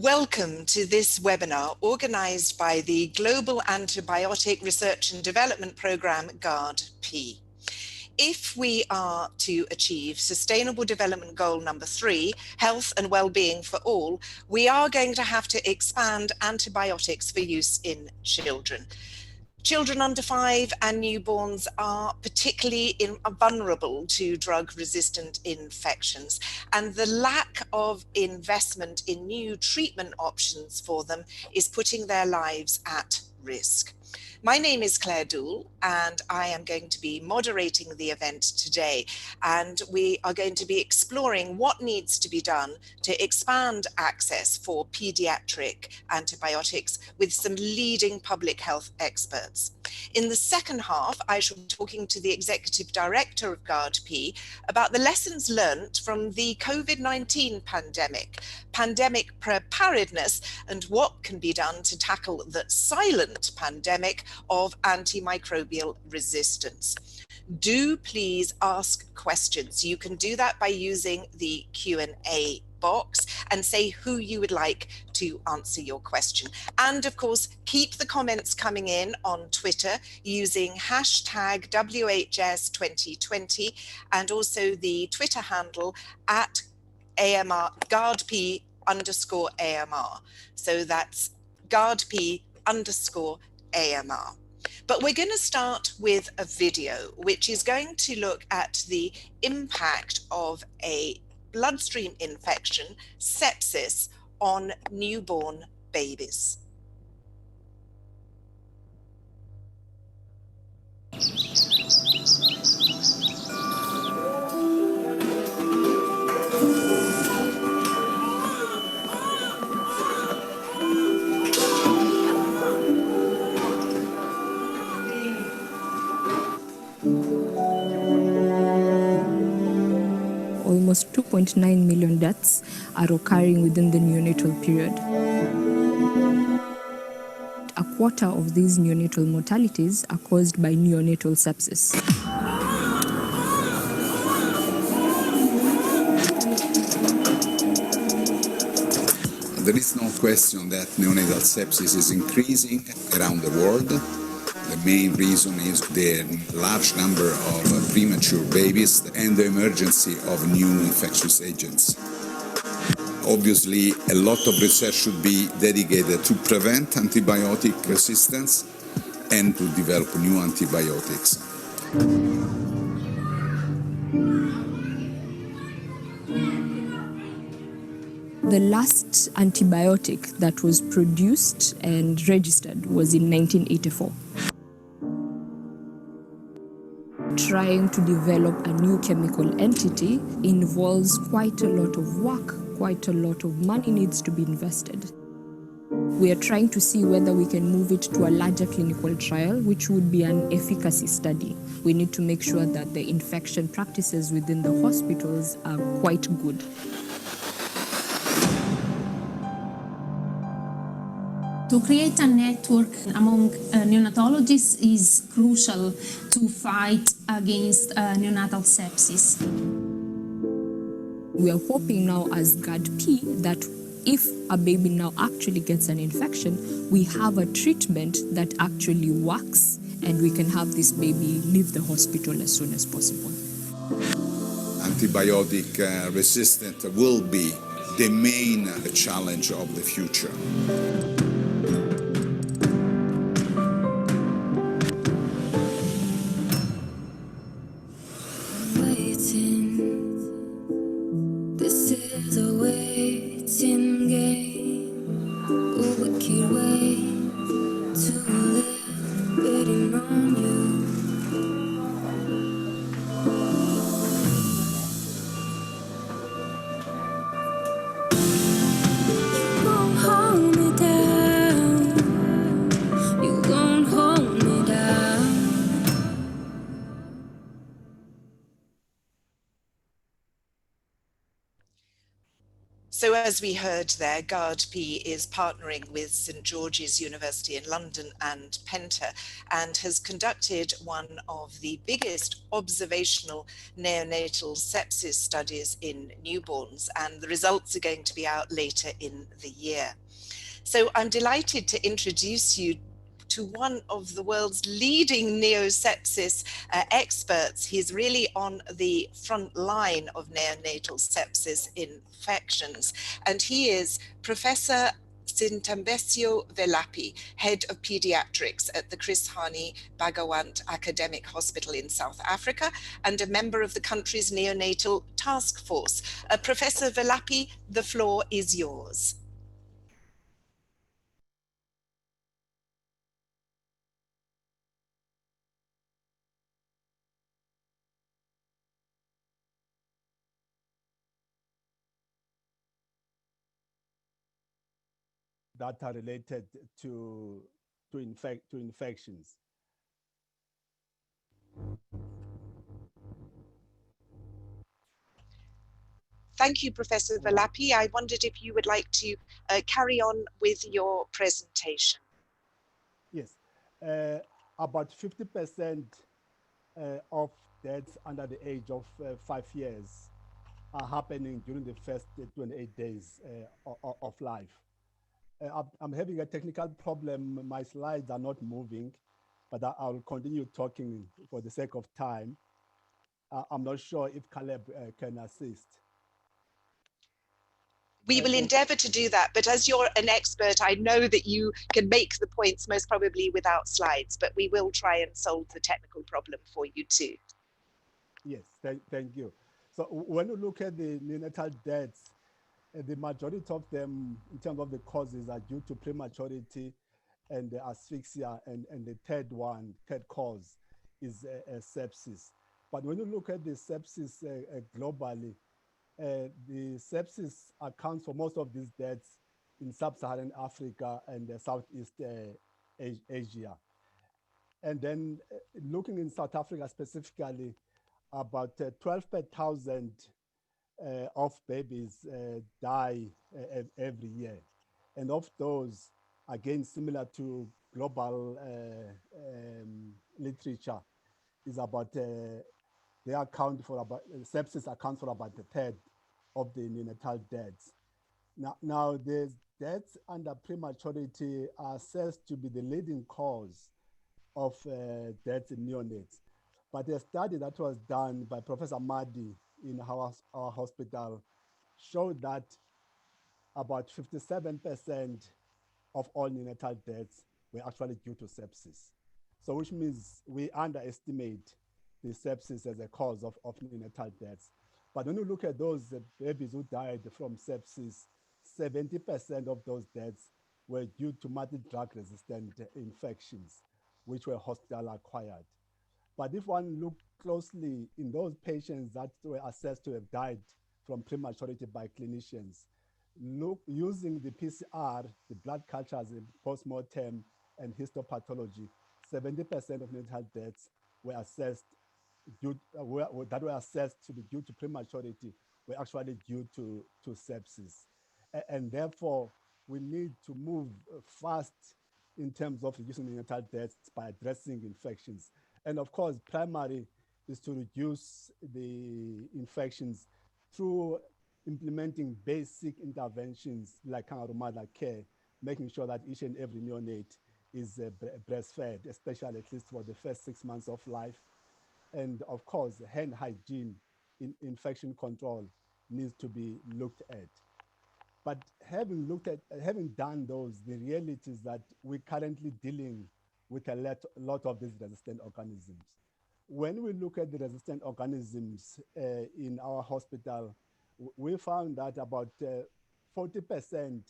Welcome to this webinar organised by the Global Antibiotic Research and Development Programme, GARD-P. If we are to achieve Sustainable Development Goal number 3, health and well-being for all, we are going to have to expand antibiotics for use in children. Children under 5 and newborns are particularly vulnerable to drug-resistant infections, and the lack of investment in new treatment options for them is putting their lives at risk. My name is Claire Dool, and I am going to be moderating the event today, and we are going to be exploring what needs to be done to expand access for pediatric antibiotics with some leading public health experts. In the second half, I shall be talking to the Executive Director of GARD-P about the lessons learnt from the COVID-19 pandemic preparedness, and what can be done to tackle the silent pandemic of antimicrobial resistance. Do please ask questions. You can do that by using the Q&A box and say who you would like to answer your question. And of course, keep the comments coming in on Twitter using hashtag WHS2020 and also the Twitter handle at AMR, GARD-P_AMR. So that's GARD-P_AMR. But we're going to start with a video which is going to look at the impact of a bloodstream infection, sepsis, on newborn babies. Almost 2.9 million deaths are occurring within the neonatal period. A quarter of these neonatal mortalities are caused by neonatal sepsis. There is no question that neonatal sepsis is increasing around the world. The main reason is the large number of premature babies and the emergence of new infectious agents. Obviously, a lot of research should be dedicated to prevent antibiotic resistance and to develop new antibiotics. The last antibiotic that was produced and registered was in 1984. Trying to develop a new chemical entity involves quite a lot of work, quite a lot of money needs to be invested. We are trying to see whether we can move it to a larger clinical trial, which would be an efficacy study. We need to make sure that the infection practices within the hospitals are quite good. To create a network among neonatologists is crucial to fight against neonatal sepsis. We are hoping now as GARD-P that if a baby now actually gets an infection, we have a treatment that actually works and we can have this baby leave the hospital as soon as possible. Antibiotic resistance will be the main challenge of the future. Hold me down. So as we heard there, GARD-P is partnering with St George's University in London and Penta, and has conducted one of the biggest observational neonatal sepsis studies in newborns, and the results are going to be out later in the year. So I'm delighted to introduce you to one of the world's leading neosepsis experts. He's really on the front line of neonatal sepsis infections, and he is Professor Sintambesio Velapi, Head of Pediatrics at the Chris Hani Bhagawant Academic Hospital in South Africa, and a member of the country's neonatal task force. Professor Velapi, the floor is yours. That are related to infections. Thank you, Professor Velapi. I wondered if you would like to carry on with your presentation. Yes, about 50% of deaths under the age of 5 years are happening during the first 28 days of life. I'm having a technical problem. My slides are not moving, but I'll continue talking for the sake of time. I'm not sure if Caleb can assist. We will endeavour to do that, but as you're an expert, I know that you can make the points most probably without slides, but we will try and solve the technical problem for you too. Yes, thank you. So when you look at the neonatal deaths, the majority of them, in terms of the causes, are due to prematurity and asphyxia, and the third cause is sepsis. But when you look at the sepsis globally, the sepsis accounts for most of these deaths in sub-Saharan Africa and Southeast Asia. And then looking in South Africa specifically, about 12 per thousand of babies die every year. And of those, again, similar to global literature, is about, they account for about, sepsis accounts for about a third of the neonatal deaths. Now the deaths under prematurity are assessed to be the leading cause of deaths in neonates. But a study that was done by Professor Mahdi in our hospital showed that about 57% of all neonatal deaths were actually due to sepsis. So which means we underestimate the sepsis as a cause of neonatal deaths. But when you look at those babies who died from sepsis, 70% of those deaths were due to multi-drug resistant infections, which were hospital acquired. But if one look closely in those patients that were assessed to have died from prematurity by clinicians, look using the PCR, the blood cultures, post-mortem, and histopathology, 70% of neonatal deaths were assessed that were assessed to be due to prematurity were actually due to sepsis. And therefore, we need to move fast in terms of reducing neonatal deaths by addressing infections. And of course, primary is to reduce the infections through implementing basic interventions like kangaroo mother care, making sure that each and every neonate is breastfed, especially at least for the first 6 months of life. And of course, hand hygiene in infection control needs to be looked at. But having done those, the reality is that we're currently dealing with a lot of these resistant organisms. When we look at the resistant organisms in our hospital, we found that about 40%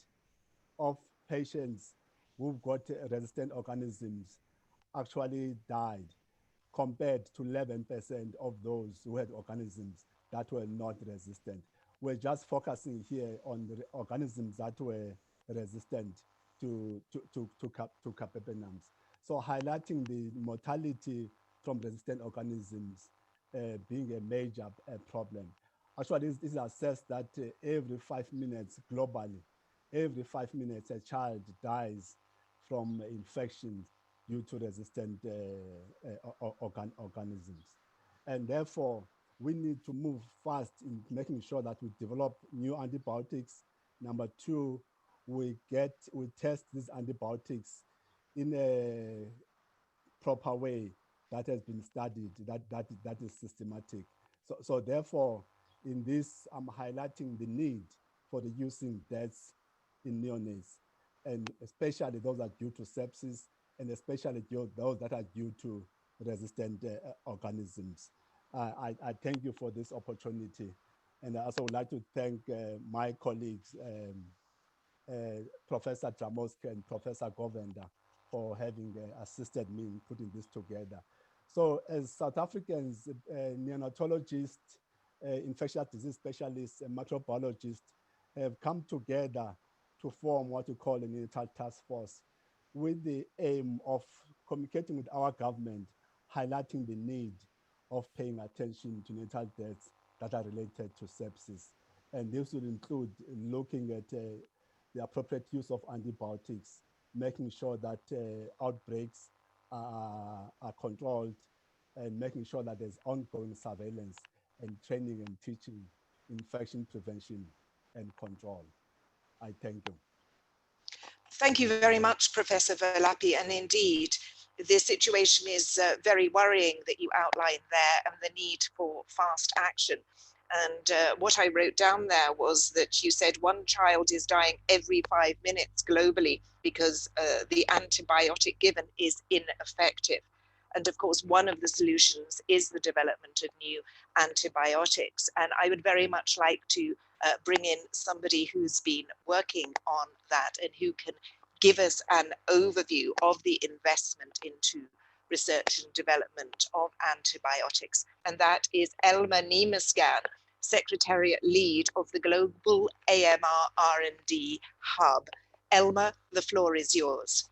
of patients who've got resistant organisms actually died, compared to 11% of those who had organisms that were not resistant. We're just focusing here on the organisms that were resistant to carbapenems. So highlighting the mortality from resistant organisms being a major problem. Actually, this is assessed that every 5 minutes globally, every 5 minutes a child dies from infections due to resistant organisms. And therefore, we need to move fast in making sure that we develop new antibiotics. Number two, we test these antibiotics in a proper way that has been studied, that is systematic. So therefore, in this, I'm highlighting the need for reducing deaths in neonates, and especially those that are due to sepsis, and especially those that are due to resistant organisms. I thank you for this opportunity. And I also would like to thank my colleagues, Professor Dramoska and Professor Govender, for having assisted me in putting this together. So as South Africans, neonatologists, infectious disease specialists, and microbiologists have come together to form what we call a neonatal task force with the aim of communicating with our government, highlighting the need of paying attention to neonatal deaths that are related to sepsis. And this will include looking at the appropriate use of antibiotics, making sure that outbreaks are controlled, and making sure that there's ongoing surveillance and training and teaching infection prevention and control. I thank you. Thank you very much, Professor Verlapi. And indeed, the situation is very worrying that you outlined there, and the need for fast action. And what I wrote down there was that you said one child is dying every 5 minutes globally because the antibiotic given is ineffective. And of course, one of the solutions is the development of new antibiotics. And I would very much like to bring in somebody who's been working on that and who can give us an overview of the investment into research and development of antibiotics. And that is Elmer Niemuscan, Secretariat Lead of the Global AMR R&D Hub. Elmer, the floor is yours.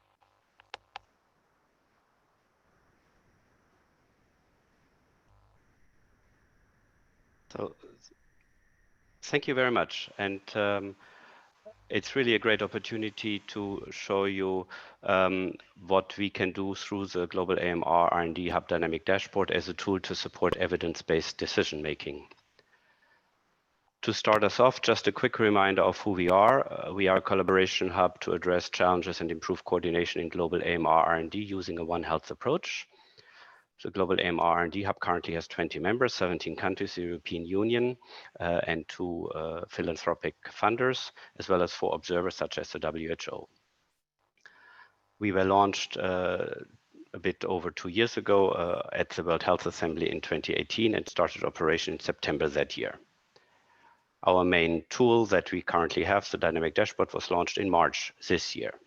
So, thank you very much. And it's really a great opportunity to show you what we can do through the Global AMR R&D Hub Dynamic Dashboard as a tool to support evidence-based decision-making. To start us off, just a quick reminder of who we are. We are a collaboration hub to address challenges and improve coordination in global AMR R&D using a One Health approach. The Global AMR R&D Hub currently has 20 members, 17 countries, the European Union, and 2 philanthropic funders, as well as 4 observers such as the WHO. We were launched a bit over 2 years ago at the World Health Assembly in 2018 and started operation in September that year. Our main tool that we currently have, the Dynamic Dashboard, was launched in March this year.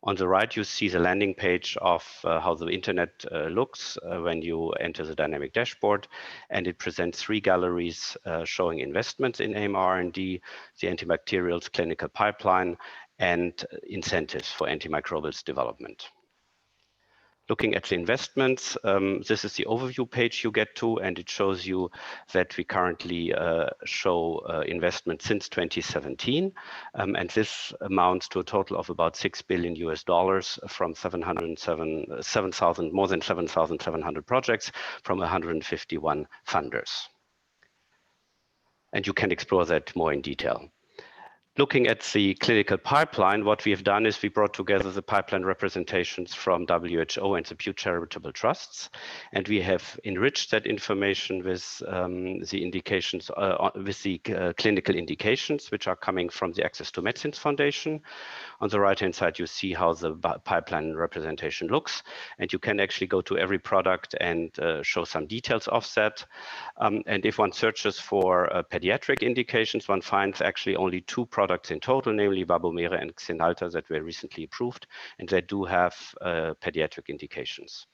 On the right, you see the landing page of how the internet looks when you enter the Dynamic Dashboard, and it presents 3 galleries showing investments in AMR R&D, the antibacterials clinical pipeline, and incentives for antimicrobials development. Looking at the investments, this is the overview page you get to, and it shows you that we currently show investment since 2017, and this amounts to a total of about $6 billion from more than 7,700 projects from 151 funders. And you can explore that more in detail. Looking at the clinical pipeline, what we have done is we brought together the pipeline representations from WHO and the Pew Charitable Trusts, and we have enriched that information with the indications, with the clinical indications, which are coming from the Access to Medicines Foundation. On the right-hand side, you see how the pipeline representation looks, and you can actually go to every product and show some details of that. And if one searches for pediatric indications, one finds actually only 2 products in total, namely Vabomere and Xenalta, that were recently approved, and they do have pediatric indications.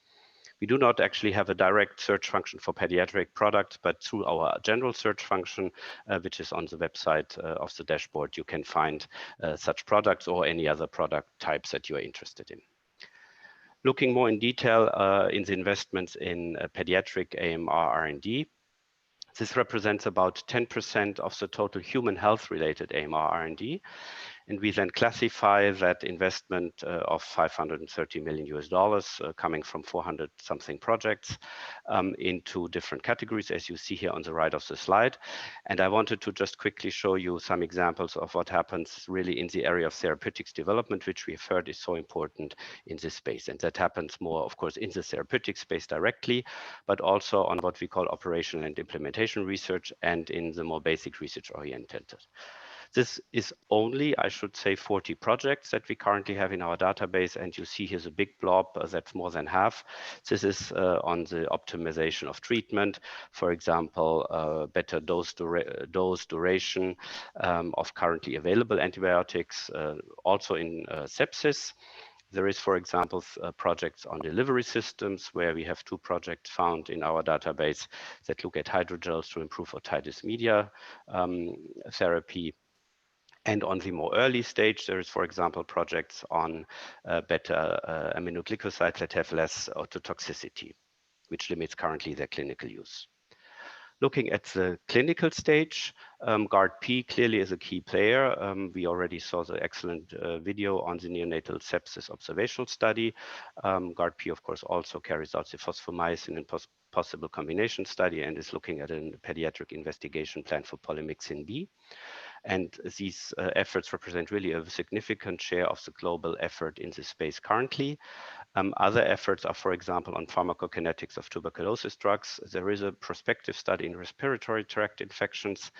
We do not actually have a direct search function for pediatric products, but through our general search function, which is on the website of the dashboard, you can find such products or any other product types that you are interested in. Looking more in detail in the investments in pediatric AMR R&D, This represents about 10% of the total human health-related AMR R&D. And we then classify that investment of $530 million coming from 400 something projects into different categories, as you see here on the right of the slide. And I wanted to just quickly show you some examples of what happens really in the area of therapeutics development, which we've heard is so important in this space. And that happens more, of course, in the therapeutic space directly, but also on what we call operational and implementation research and in the more basic research oriented. This is only, I should say, 40 projects that we currently have in our database, and you see here's a big blob that's more than half. This is on the optimization of treatment, for example, better dose duration of currently available antibiotics, also in sepsis. There is, for example, projects on delivery systems where we have 2 projects found in our database that look at hydrogels to improve otitis media therapy. And on the more early stage, there is, for example, projects on better aminoglycosides that have less ototoxicity, which limits currently their clinical use. Looking at the clinical stage, GARD-P clearly is a key player. We already saw the excellent video on the neonatal sepsis observational study. GARD-P, of course, also carries out the Phosphomycin and possible combination study and is looking at a pediatric investigation plan for polymyxin B. And these efforts represent really a significant share of the global effort in this space currently. Other efforts are, for example, on pharmacokinetics of tuberculosis drugs. There is a prospective study in respiratory tract infections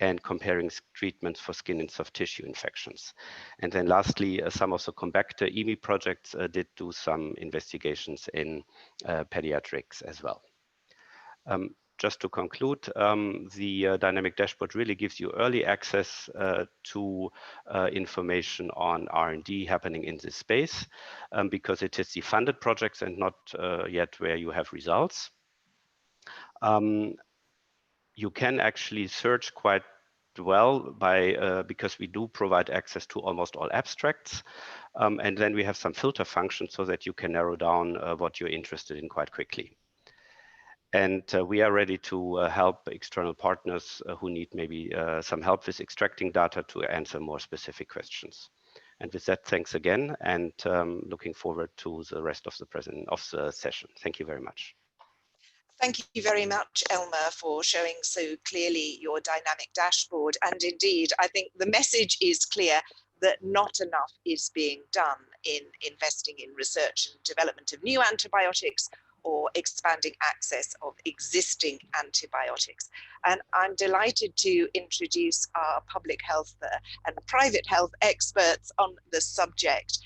and comparing treatments for skin and soft tissue infections. And then lastly, some of the Combacter EMI projects did do some investigations in pediatrics as well. Just to conclude, the dynamic dashboard really gives you early access to information on R&D happening in this space because it is the funded projects and not yet where you have results. You can actually search quite well by because we do provide access to almost all abstracts. And then we have some filter functions so that you can narrow down what you're interested in quite quickly. And we are ready to help external partners who need maybe some help with extracting data to answer more specific questions. And with that, thanks again, and looking forward to the rest of the session. Thank you very much. Thank you very much, Elmer, for showing so clearly your dynamic dashboard. And indeed, I think the message is clear that not enough is being done in investing in research and development of new antibiotics or expanding access of existing antibiotics. And I'm delighted to introduce our public health and private health experts on the subject.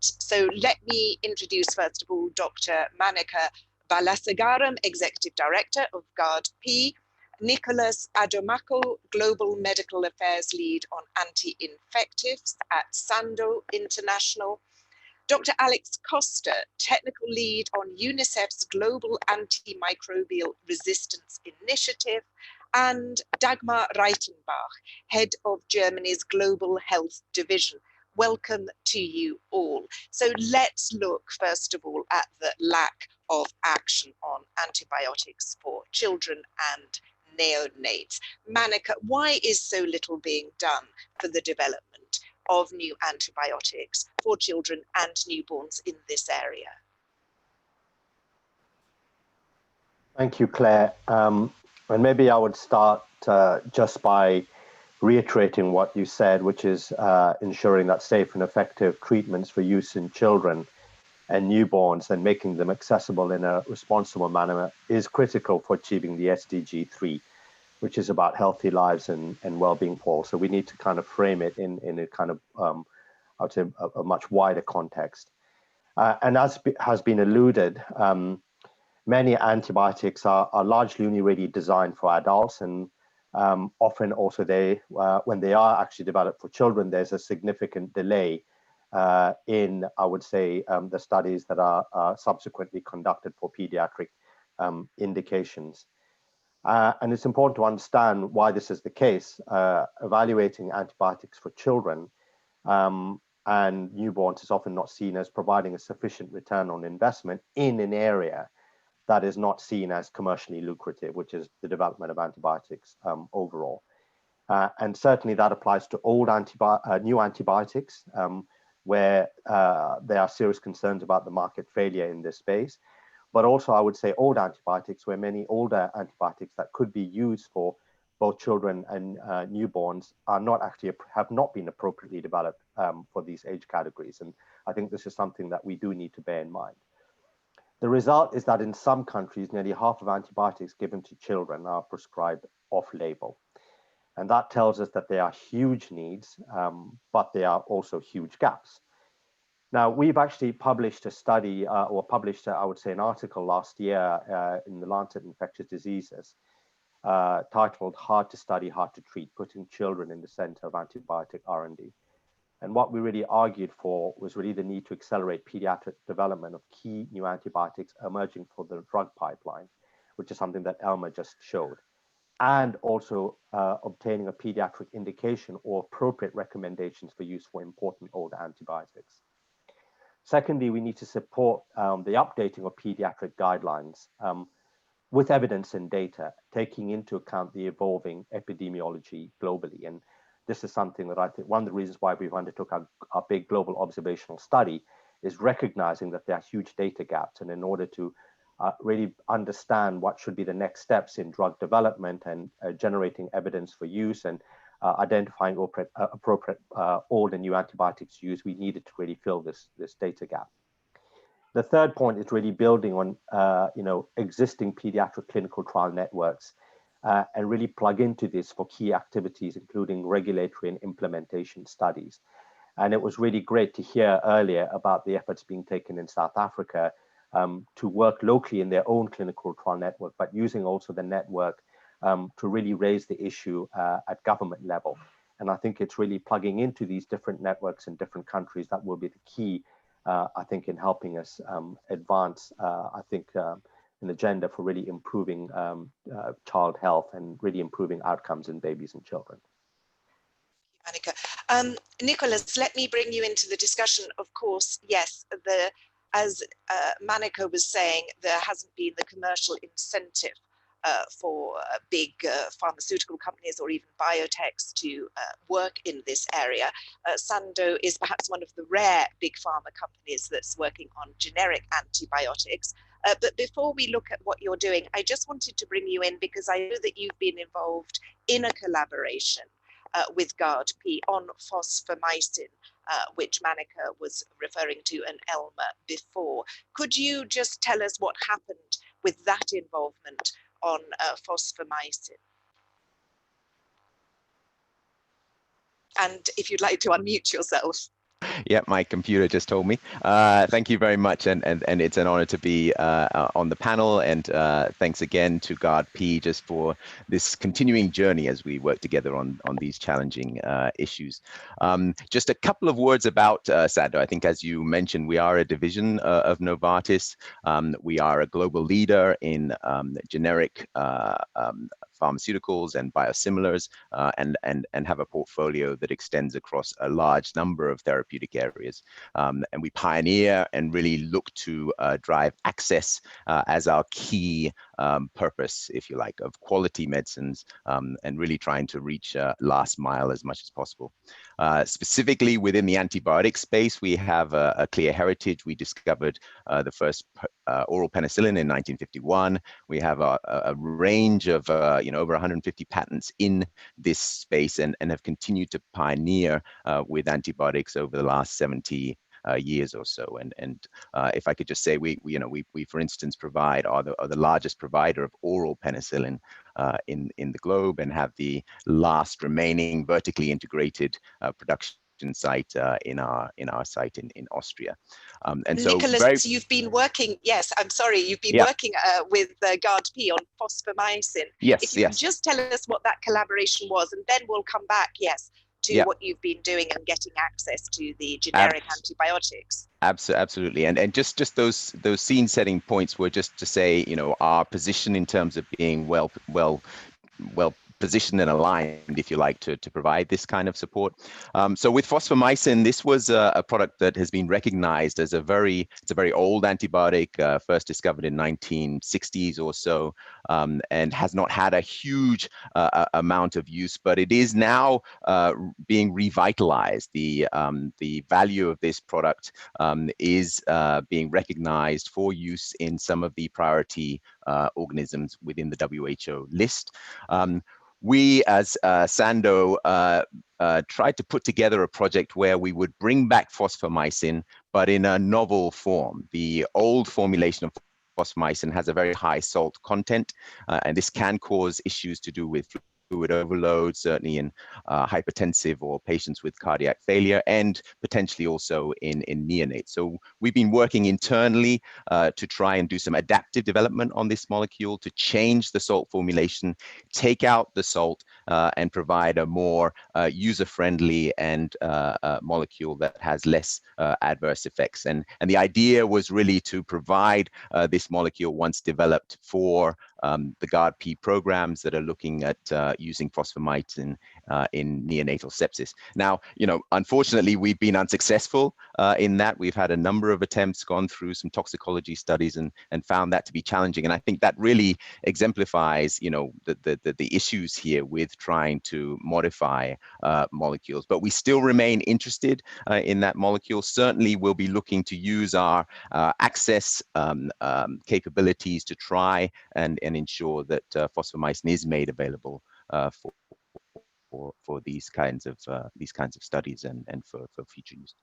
So let me introduce, first of all, Dr. Manika Balasagaram, Executive Director of GARD-P, Nicholas Adomako, Global Medical Affairs Lead on Anti-Infectives at Sandoz International, Dr. Alex Costa, Technical Lead on UNICEF's Global Antimicrobial Resistance Initiative, and Dagmar Reichenbach, Head of Germany's Global Health Division. Welcome to you all. So let's look, first of all, at the lack of action on antibiotics for children and neonates. Manika, why is so little being done for the development of new antibiotics for children and newborns in this area? Thank you, Claire. And maybe I would start just by reiterating what you said, which is ensuring that safe and effective treatments for use in children and newborns and making them accessible in a responsible manner is critical for achieving the SDG3, which is about healthy lives and well-being for all. So we need to kind of frame it in a kind of, I would say, a much wider context. And as has been alluded, many antibiotics are largely only really designed for adults, and often also when they are actually developed for children, there's a significant delay in, I would say, the studies that are subsequently conducted for pediatric indications. And it's important to understand why this is the case. Evaluating antibiotics for children and newborns is often not seen as providing a sufficient return on investment in an area that is not seen as commercially lucrative, which is the development of antibiotics overall. And certainly that applies to new antibiotics, where there are serious concerns about the market failure in this space. But also, I would say old antibiotics, where many older antibiotics that could be used for both children and newborns are not actually, have not been appropriately developed for these age categories. And I think this is something that we do need to bear in mind. The result is that in some countries, nearly half of antibiotics given to children are prescribed off-label. And that tells us that there are huge needs, but there are also huge gaps. Now, we've actually published a study or published, I would say, an article last year in the Lancet Infectious Diseases titled Hard to Study, Hard to Treat, Putting Children in the Center of Antibiotic R&D. And what we really argued for was really the need to accelerate pediatric development of key new antibiotics emerging for the drug pipeline, which is something that Elmer just showed, and also obtaining a pediatric indication or appropriate recommendations for use for important older antibiotics. Secondly, we need to support the updating of pediatric guidelines with evidence and data, taking into account the evolving epidemiology globally. And this is something that I think one of the reasons why we've undertook our big global observational study is recognizing that there are huge data gaps. And in order to really understand what should be the next steps in drug development and generating evidence for use and identifying appropriate old and new antibiotics use, we needed to really fill this data gap. The third point is really building on existing pediatric clinical trial networks and really plug into this for key activities, including regulatory and implementation studies. And it was really great to hear earlier about the efforts being taken in South Africa to work locally in their own clinical trial network, but using also the network to really raise the issue at government level. And I think it's really plugging into these different networks in different countries that will be the key, I think, in helping us advance, an agenda for really improving child health and really improving outcomes in babies and children. Annika. Nicholas, let me bring you into the discussion. Of course, yes, as Manika was saying, there hasn't been the commercial incentive for big pharmaceutical companies or even biotechs to work in this area. Sandoz is perhaps one of the rare big pharma companies that's working on generic antibiotics. But before we look at what you're doing, I just wanted to bring you in because I know that you've been involved in a collaboration with GARD-P on Phosphomycin, which Manika was referring to and Elmer before. Could you just tell us what happened with that involvement on Phosphomycin? And if you'd like to unmute yourself. Yeah, my computer just told me. Thank you very much, and it's an honor to be on the panel, and thanks again to GARD-P just for this continuing journey as we work together on these challenging issues. Just a couple of words about Sandoz. I think, as you mentioned, we are a division of Novartis. We are a global leader in generic pharmaceuticals and biosimilars, and have a portfolio that extends across a large number of therapeutic areas. And we pioneer and really look to drive access as our key purpose, if you like, of quality medicines, and really trying to reach last mile as much as possible. Specifically within the antibiotic space, we have a clear heritage. We discovered the first oral penicillin in 1951. We have a range of over 150 patents in this space, and have continued to pioneer with antibiotics over the last 70 years or so. And if I could just say, we for instance are the largest provider of oral penicillin in the globe, and have the last remaining vertically integrated production site in our site in Austria. And so, Nicholas, you've been working. Yes, I'm sorry. You've been working with GARD-P on Phosphomycin. Yes. If you could just tell us what that collaboration was, and then we'll come back. Yes. To what you've been doing and getting access to the generic antibiotics. Absolutely, and just those scene setting points were just to say, our position in terms of being well positioned and aligned, if you like, to provide this kind of support. So with Phosphomycin, this was a product that has been recognized as it's a very old antibiotic, first discovered in 1960s or so, and has not had a huge amount of use, but it is now being revitalized. The value of this product is being recognized for use in some of the priority organisms within the WHO list. We, as Sando, tried to put together a project where we would bring back Phosphomycin, but in a novel form. The old formulation of Phosphomycin has a very high salt content, and this can cause issues to do with fluid overload, certainly in hypertensive or patients with cardiac failure, and potentially also in neonates. So we've been working internally to try and do some adaptive development on this molecule to change the salt formulation, take out the salt, and provide a more user-friendly and molecule that has less adverse effects. And the idea was really to provide this molecule, once developed, for the GARD-P programs that are looking at using Phosphomycin in neonatal sepsis. Now, unfortunately, we've been unsuccessful in that. We've had a number of attempts, gone through some toxicology studies, and found that to be challenging. And I think that really exemplifies, the issues here with trying to modify molecules. But we still remain interested in that molecule. Certainly, we'll be looking to use our access capabilities to try and ensure that Phosphomycin is made available for these kinds of studies and for future use.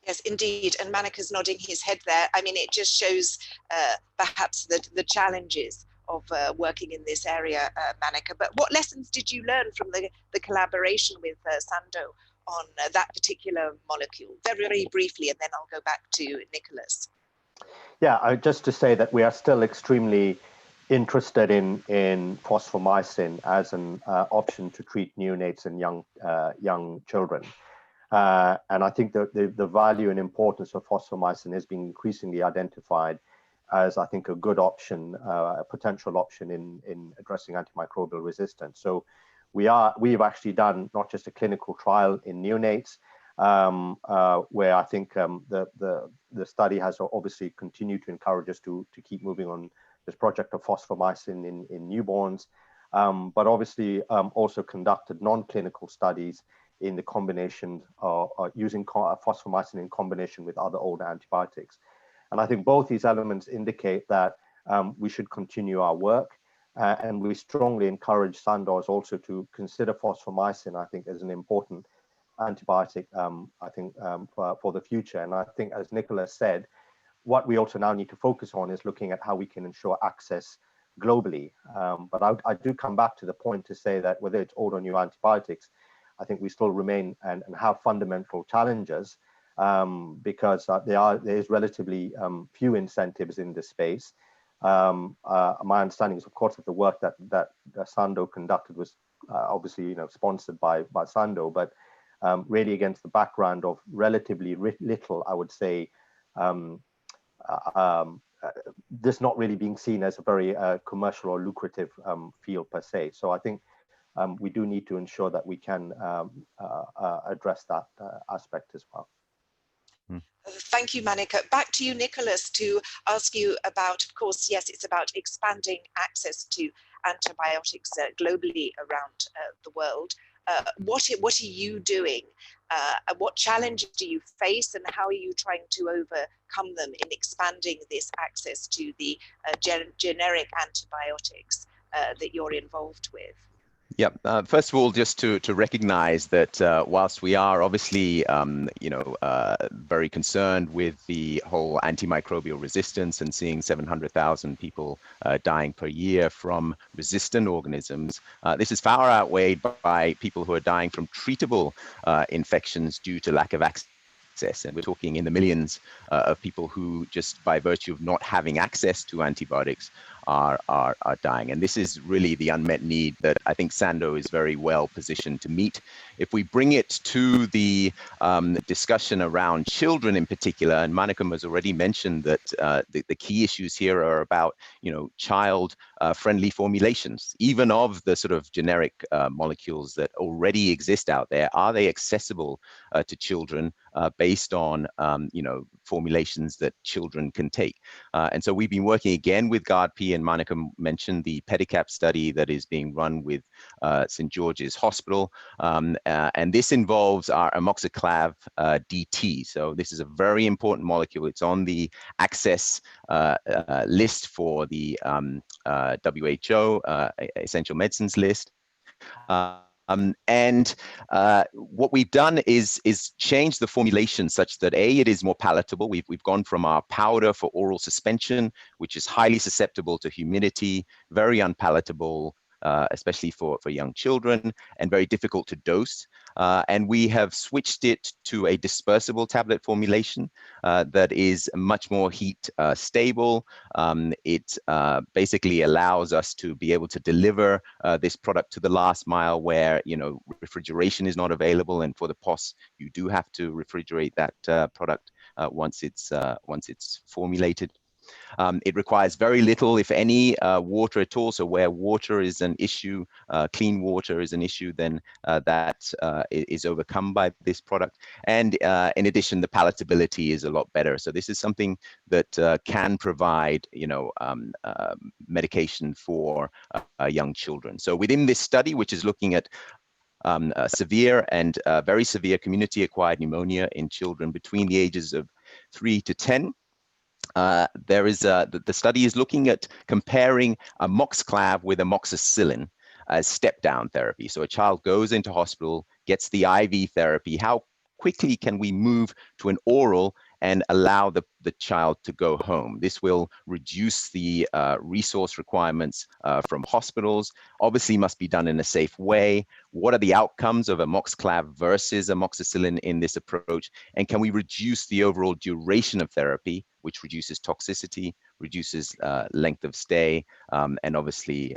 Yes, indeed. And Manika's nodding his head there. I mean, it just shows perhaps the challenges of working in this area, Manika. But what lessons did you learn from the collaboration with Sando on that particular molecule? Very, very briefly, and then I'll go back to Nicholas. Yeah, just to say that we are still extremely interested in Phosphomycin as an option to treat neonates and young children. And I think that the value and importance of Phosphomycin is being increasingly identified as, I think, a good option, a potential option in addressing antimicrobial resistance. So we've actually done not just a clinical trial in neonates, where I think the study has obviously continued to encourage us to keep moving on this project of Phosphomycin in newborns, but obviously also conducted non-clinical studies in the combination using Phosphomycin in combination with other older antibiotics. And I think both these elements indicate that we should continue our work, and we strongly encourage Sandoz also to consider Phosphomycin, I think, as an important antibiotic, for the future. And I think, as Nicholas said, what we also now need to focus on is looking at how we can ensure access globally. But I do come back to the point to say that whether it's old or new antibiotics, I think we still remain and have fundamental challenges, because there is relatively few incentives in this space. My understanding is, of course, that the work that Sando conducted was obviously sponsored by Sando, but really against the background of relatively little, I would say, this not really being seen as a very commercial or lucrative field per se. So I think we do need to ensure that we can address that aspect as well. Thank you, Manika. Back to you, Nicholas, to ask you about, of course, yes, it's about expanding access to antibiotics globally around the world. What are you doing? What challenges do you face, and how are you trying to overcome them in expanding this access to the generic antibiotics that you're involved with? Yeah. First of all, just to recognize that whilst we are obviously, very concerned with the whole antimicrobial resistance and seeing 700,000 people dying per year from resistant organisms, this is far outweighed by people who are dying from treatable infections due to lack of access. And we're talking in the millions of people who, just by virtue of not having access to antibiotics, are dying. And this is really the unmet need that I think Sando is very well positioned to meet. If we bring it to the discussion around children in particular, and Monica has already mentioned that the key issues here are about, child friendly formulations, even of the sort of generic molecules that already exist out there. Are they accessible to children based on, formulations that children can take? And so we've been working again with GARD-P, and Monica mentioned the Pedicap study that is being run with St. George's Hospital. And this involves our amoxiclav DT. So this is a very important molecule. It's on the access list for the WHO essential medicines list. What we've done is change the formulation such that it is more palatable. We've gone from our powder for oral suspension, which is highly susceptible to humidity, very unpalatable, especially for young children, and very difficult to dose. And we have switched it to a dispersible tablet formulation that is much more heat stable. It basically allows us to be able to deliver this product to the last mile where, refrigeration is not available. And for the POS, you do have to refrigerate that product once it's formulated. It requires very little, if any, water at all. So where water is an issue, clean water is an issue, then that is overcome by this product. And in addition, the palatability is a lot better. So this is something that can provide, medication for young children. So within this study, which is looking at severe and very severe community-acquired pneumonia in children between the ages of 3 to 10, there is the study is looking at comparing amoxiclav with amoxicillin as step-down therapy. So a child goes into hospital, gets the IV therapy. How quickly can we move to an oral and allow the child to go home? This will reduce the resource requirements from hospitals. Obviously must be done in a safe way. What are the outcomes of amoxiclav versus amoxicillin in this approach? And can we reduce the overall duration of therapy, which reduces toxicity, reduces length of stay, and obviously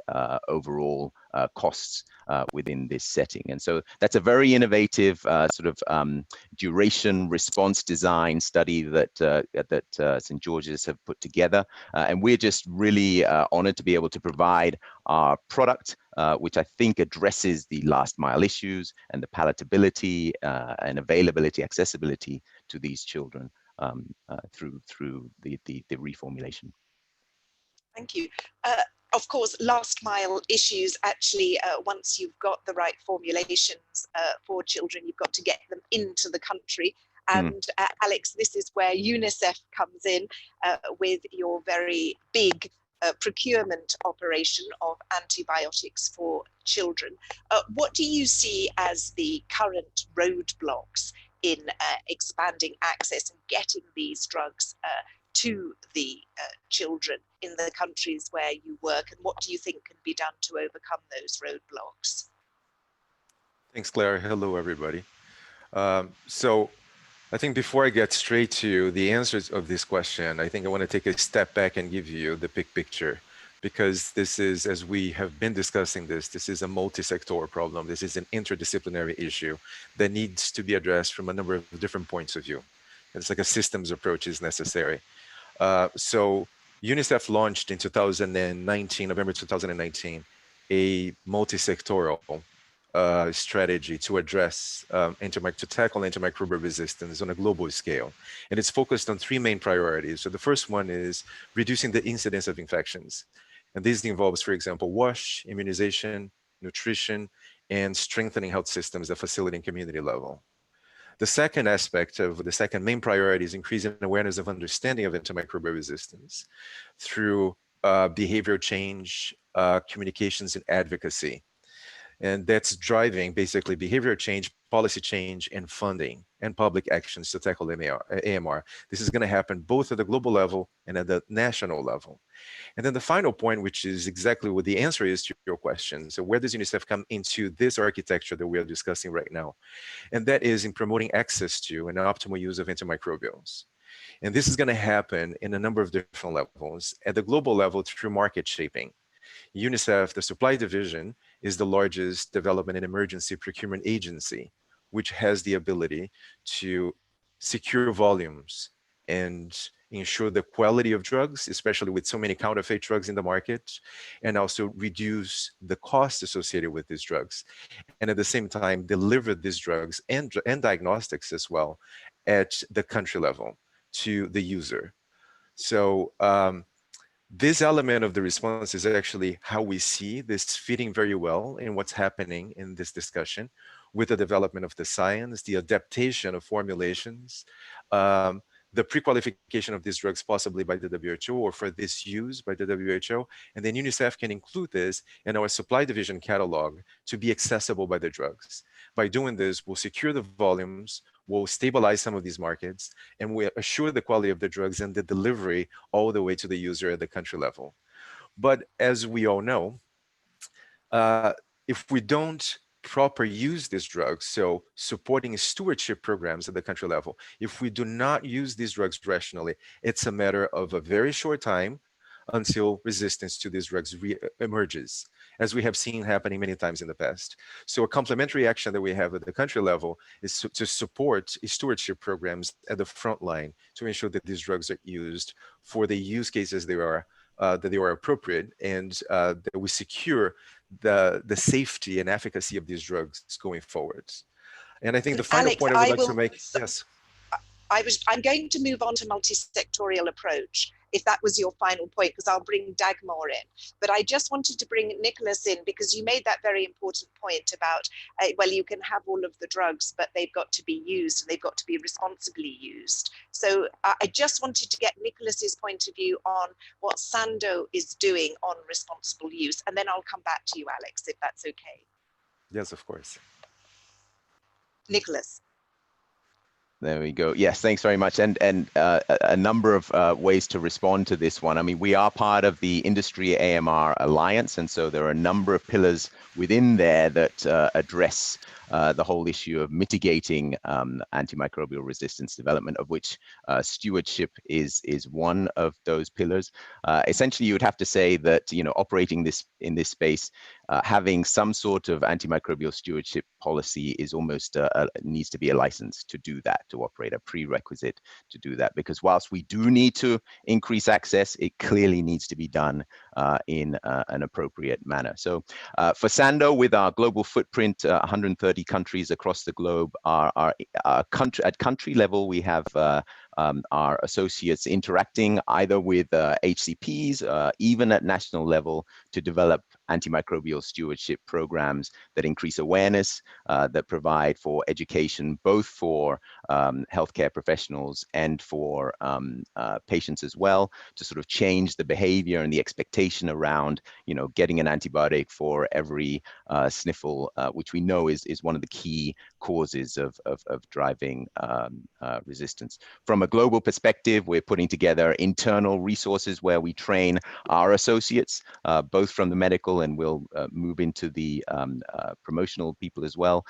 overall costs within this setting? And so that's a very innovative duration response design study that St. George's have put together. And we're just really honored to be able to provide our product, which I think addresses the last mile issues and the palatability and availability, accessibility to these children through the reformulation. Thank you. Of course, last mile issues, actually, once you've got the right formulations for children, you've got to get them into the country. And Alex, this is where UNICEF comes in with your very big procurement operation of antibiotics for children. What do you see as the current roadblocks in expanding access and getting these drugs to the children in the countries where you work, and what do you think can be done to overcome those roadblocks? Thanks, Claire. Hello, everybody. So I think before I get straight to the answers of this question, I think I want to take a step back and give you the big picture, because this is, as we have been discussing this is a multi-sectoral problem. This is an interdisciplinary issue that needs to be addressed from a number of different points of view. It's like a systems approach is necessary. So UNICEF launched in 2019, November 2019, a multi-sectoral strategy to address to tackle antimicrobial resistance on a global scale. And it's focused on three main priorities. So the first one is reducing the incidence of infections. And this involves, for example, WASH, immunization, nutrition, and strengthening health systems at facility and community level. The second aspect of the second main priority is increasing awareness of understanding of antimicrobial resistance through behavioral change, communications, and advocacy. And that's driving basically behavior change, policy change, and funding and public actions to tackle AMR. This is going to happen both at the global level and at the national level. And then the final point, which is exactly what the answer is to your question. So where does UNICEF come into this architecture that we are discussing right now? And that is in promoting access to and optimal use of antimicrobials. And this is going to happen in a number of different levels. At the global level, through market shaping. UNICEF, the supply division, is the largest development and emergency procurement agency, which has the ability to secure volumes and ensure the quality of drugs, especially with so many counterfeit drugs in the market, and also reduce the cost associated with these drugs. And at the same time, deliver these drugs and diagnostics as well at the country level to the user. So this element of the response is actually how we see this fitting very well in what's happening in this discussion with the development of the science, the adaptation of formulations, the pre-qualification of these drugs possibly by the WHO or for this use by the WHO. And then UNICEF can include this in our supply division catalog to be accessible by the drugs. By doing this, we'll secure the volumes, we'll stabilize some of these markets, and we assure the quality of the drugs and the delivery all the way to the user at the country level. But as we all know, if we don't proper use these drugs, so supporting stewardship programs at the country level, if we do not use these drugs rationally, it's a matter of a very short time until resistance to these drugs emerges, as we have seen happening many times in the past. So a complementary action that we have at the country level is to support stewardship programs at the front line to ensure that these drugs are used for the use cases that they are appropriate, and that we secure the safety and efficacy of these drugs going forward. And I think the final Alex, point I would like to make, yes. I'm going to move on to multi-sectorial approach, if that was your final point, because I'll bring Dagmar in. But I just wanted to bring Nicholas in because you made that very important point about, well, you can have all of the drugs, but they've got to be used and they've got to be responsibly used. So I just wanted to get Nicholas's point of view on what Sando is doing on responsible use. And then I'll come back to you, Alex, if that's okay. Yes, of course. Nicholas. There we go. Yes, thanks very much. And a number of ways to respond to this one. I mean, we are part of the Industry AMR Alliance, and so there are a number of pillars within there that address the whole issue of mitigating antimicrobial resistance development, of which stewardship is one of those pillars. Essentially, you would have to say that, you know, operating in this space, having some sort of antimicrobial stewardship policy is almost needs to be a license to do that, to operate, a prerequisite to do that, because whilst we do need to increase access, it clearly needs to be done in an appropriate manner. So for Sando, with our global footprint, 130 countries across the globe, at country level, we have our associates interacting either with HCPs, even at national level, to develop antimicrobial stewardship programs that increase awareness, that provide for education, both for healthcare professionals and for patients as well, to sort of change the behavior and the expectation around, you know, getting an antibiotic for every sniffle, which we know is one of the key causes of driving resistance. From a global perspective, we're putting together internal resources where we train our associates, both from the medical, and we'll move into the promotional people as well,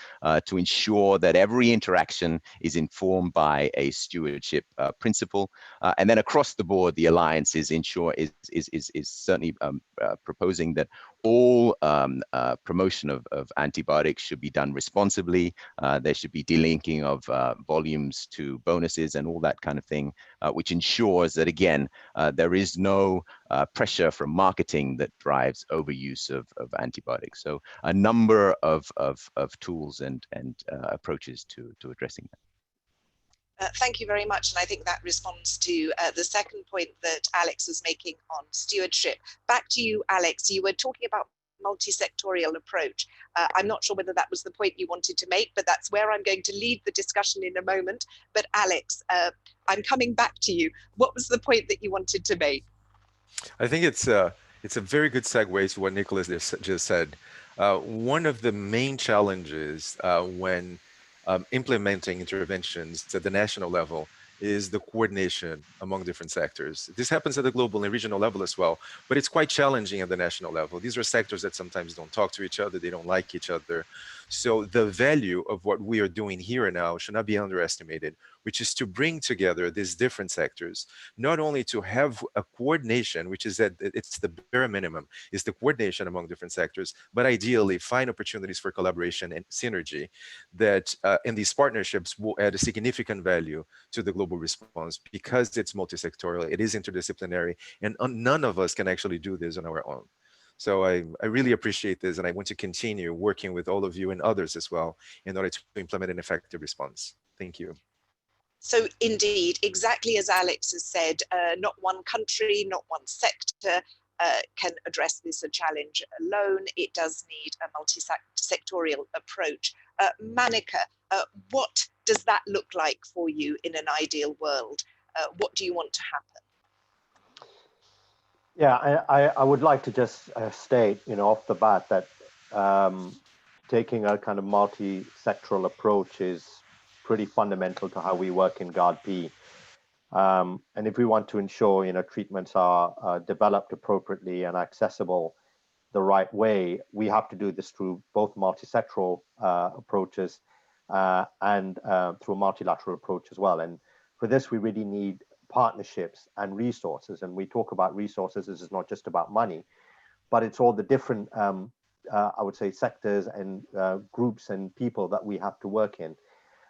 to ensure that every interaction is informed by a stewardship principle. And then across the board, the Alliance is certainly proposing that all promotion of antibiotics should be done responsibly. There should be delinking of volumes to bonuses and all that kind of thing, which ensures that, again, there is no pressure from marketing that drives overuse of antibiotics. So a number of tools and approaches to addressing that. Thank you very much. And I think that responds to the second point that Alex was making on stewardship. Back to you, Alex. You were talking about multi-sectorial approach. I'm not sure whether that was the point you wanted to make, but that's where I'm going to lead the discussion in a moment. But Alex, I'm coming back to you. What was the point that you wanted to make? I think it's a very good segue to what Nicholas just said. One of the main challenges when implementing interventions at the national level is the coordination among different sectors. This happens at the global and regional level as well, but it's quite challenging at the national level. These are sectors that sometimes don't talk to each other, they don't like each other. So the value of what we are doing here and now should not be underestimated, which is to bring together these different sectors, not only to have a coordination, which is that it's the bare minimum, is the coordination among different sectors, but ideally find opportunities for collaboration and synergy that in these partnerships will add a significant value to the global response because it's multi-sectorial, it is interdisciplinary, and none of us can actually do this on our own. So I really appreciate this, and I want to continue working with all of you and others as well in order to implement an effective response. Thank you. So indeed, exactly as Alex has said, not one country, not one sector can address this challenge alone. It does need a multi-sectorial approach. Manika, what does that look like for you in an ideal world? What do you want to happen? Yeah, I would like to just state, off the bat that taking a kind of multi-sectoral approach is pretty fundamental to how we work in GARD-P. And if we want to ensure, treatments are developed appropriately and accessible the right way, we have to do this through both multi-sectoral approaches and through a multilateral approach as well. And for this, we really need partnerships and resources. And we talk about resources, this is not just about money, but it's all the different, I would say, sectors and groups and people that we have to work in.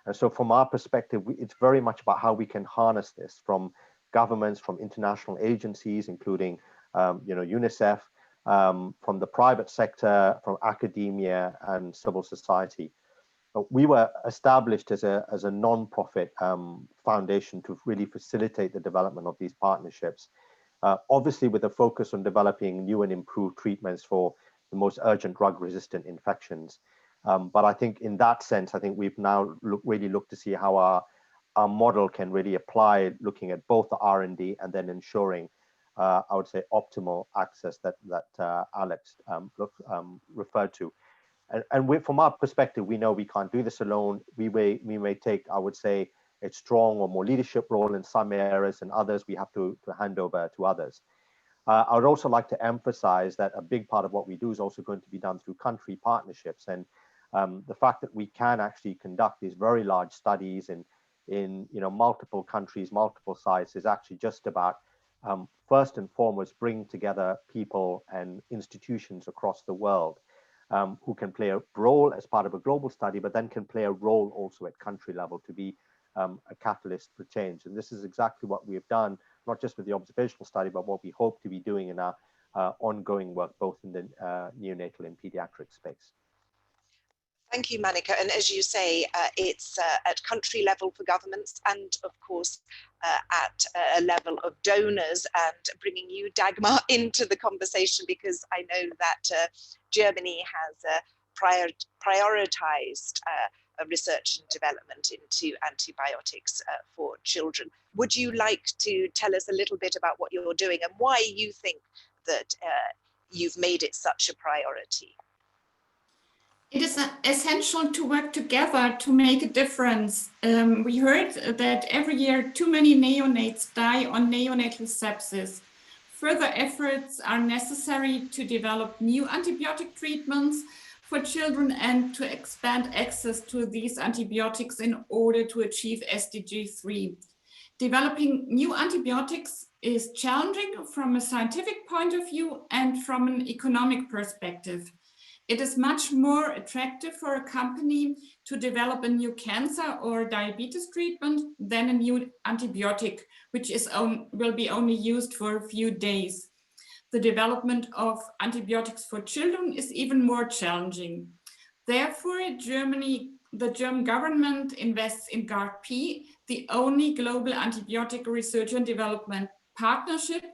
And so from our perspective, it's very much about how we can harness this from governments, from international agencies, including, UNICEF, from the private sector, from academia and civil society. We were established as a non-profit foundation to really facilitate the development of these partnerships, obviously with a focus on developing new and improved treatments for the most urgent drug-resistant infections. But I think in that sense, I think we've now really looked to see how our model can really apply, looking at both the R&D and then ensuring, I would say, optimal access that Alex referred to. And from our perspective, we know we can't do this alone. We may take, I would say, a strong or more leadership role in some areas, and others we have to hand over to others. I would also like to emphasize that a big part of what we do is also going to be done through country partnerships. And the fact that we can actually conduct these very large studies in multiple countries, multiple sites, is actually just about, first and foremost, bring together people and institutions across the world who can play a role as part of a global study, but then can play a role also at country level to be a catalyst for change. And this is exactly what we have done, not just with the observational study, but what we hope to be doing in our ongoing work, both in the neonatal and pediatric space. Thank you, Manika. And as you say, it's at country level for governments and, of course, at a level of donors, and bringing you, Dagmar, into the conversation, because I know that Germany has prioritized research and development into antibiotics for children. Would you like to tell us a little bit about what you're doing and why you think that you've made it such a priority? It is essential to work together to make a difference. We heard that every year too many neonates die on neonatal sepsis. Further efforts are necessary to develop new antibiotic treatments for children and to expand access to these antibiotics in order to achieve SDG3. Developing new antibiotics is challenging from a scientific point of view and from an economic perspective. It is much more attractive for a company to develop a new cancer or diabetes treatment than a new antibiotic, which will be only used for a few days. The development of antibiotics for children is even more challenging. Therefore, the German government invests in GARD-P, the only global antibiotic research and development partnership,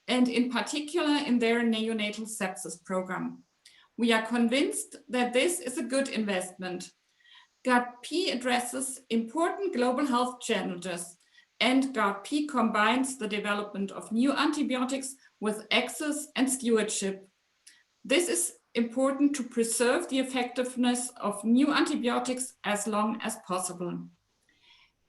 and in particular in their neonatal sepsis program. We are convinced that this is a good investment. GARD-P addresses important global health challenges, and GARD-P combines the development of new antibiotics with access and stewardship. This is important to preserve the effectiveness of new antibiotics as long as possible.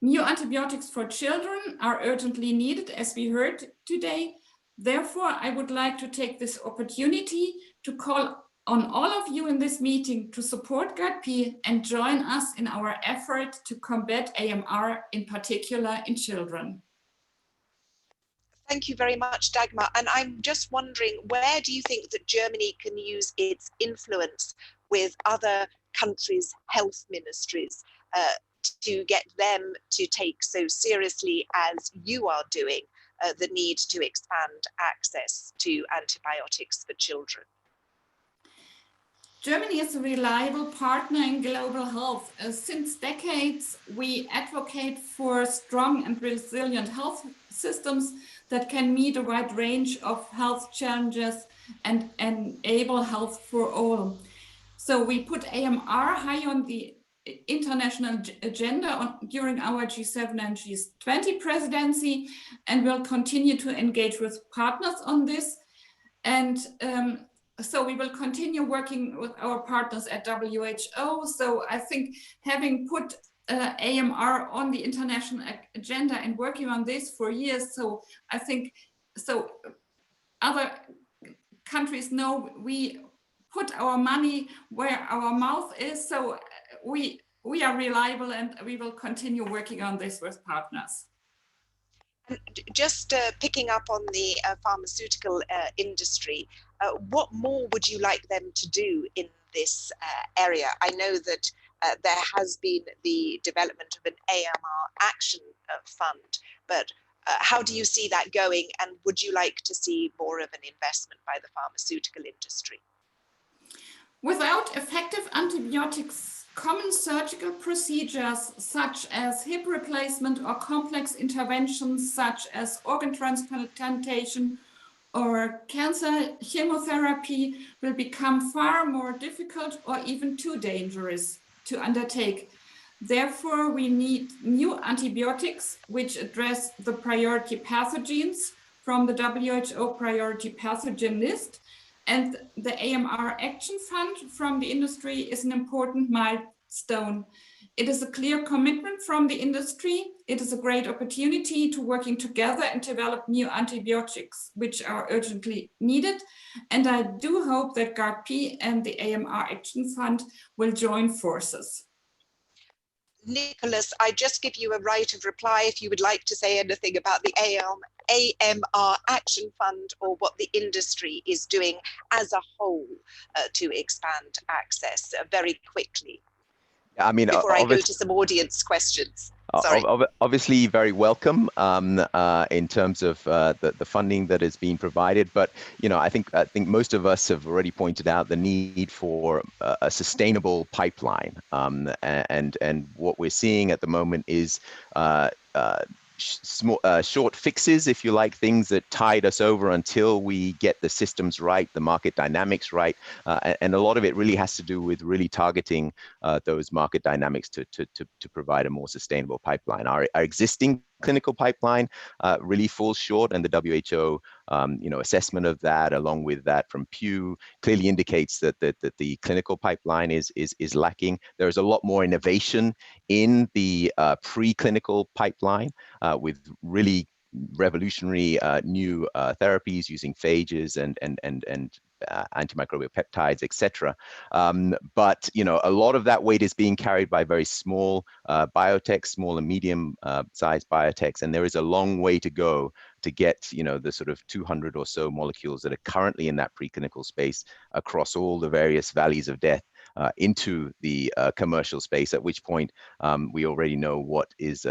New antibiotics for children are urgently needed, as we heard today. Therefore, I would like to take this opportunity to call on all of you in this meeting to support GARP and join us in our effort to combat AMR, in particular in children. Thank you very much, Dagmar. And I'm just wondering, where do you think that Germany can use its influence with other countries' health ministries to get them to take so seriously as you are doing the need to expand access to antibiotics for children? Germany is a reliable partner in global health. Since decades, we advocate for strong and resilient health systems that can meet a wide range of health challenges and enable health for all. So we put AMR high on the international agenda during our G7 and G20 presidency, and will continue to engage with partners on this. And so we will continue working with our partners at WHO. So I think having put AMR on the international agenda and working on this for years, so I think so other countries know we put our money where our mouth is. So we are reliable, and we will continue working on this with partners. Just picking up on the pharmaceutical industry, what more would you like them to do in this area? I know that there has been the development of an AMR action fund, but how do you see that going, and would you like to see more of an investment by the pharmaceutical industry? Without effective antibiotics, common surgical procedures such as hip replacement or complex interventions such as organ transplantation or cancer chemotherapy will become far more difficult or even too dangerous to undertake. Therefore, we need new antibiotics which address the priority pathogens from the WHO priority pathogen list. And the AMR Action Fund from the industry is an important milestone. It is a clear commitment from the industry. It is a great opportunity to working together and develop new antibiotics, which are urgently needed. And I do hope that GARP and the AMR Action Fund will join forces. Nicholas, I just give you a right of reply if you would like to say anything about the AMR Action Fund or what the industry is doing as a whole to expand access very quickly. I mean, before I go to some audience questions. Sorry. Obviously very welcome in terms of the funding that is being provided, but I think most of us have already pointed out the need for a sustainable pipeline, and what we're seeing at the moment is short fixes, if you like, things that tide us over until we get the systems right, the market dynamics right, and a lot of it really has to do with really targeting those market dynamics to provide a more sustainable pipeline. Our existing clinical pipeline really falls short, and the WHO assessment of that, along with that from Pew, clearly indicates that the clinical pipeline is lacking. There's a lot more innovation in the preclinical pipeline with really revolutionary new therapies using phages and antimicrobial peptides, etc. But a lot of that weight is being carried by very small biotechs, small and medium sized biotechs, and there is a long way to go to get the sort of 200 or so molecules that are currently in that preclinical space across all the various valleys of death into the commercial space, at which point we already know what is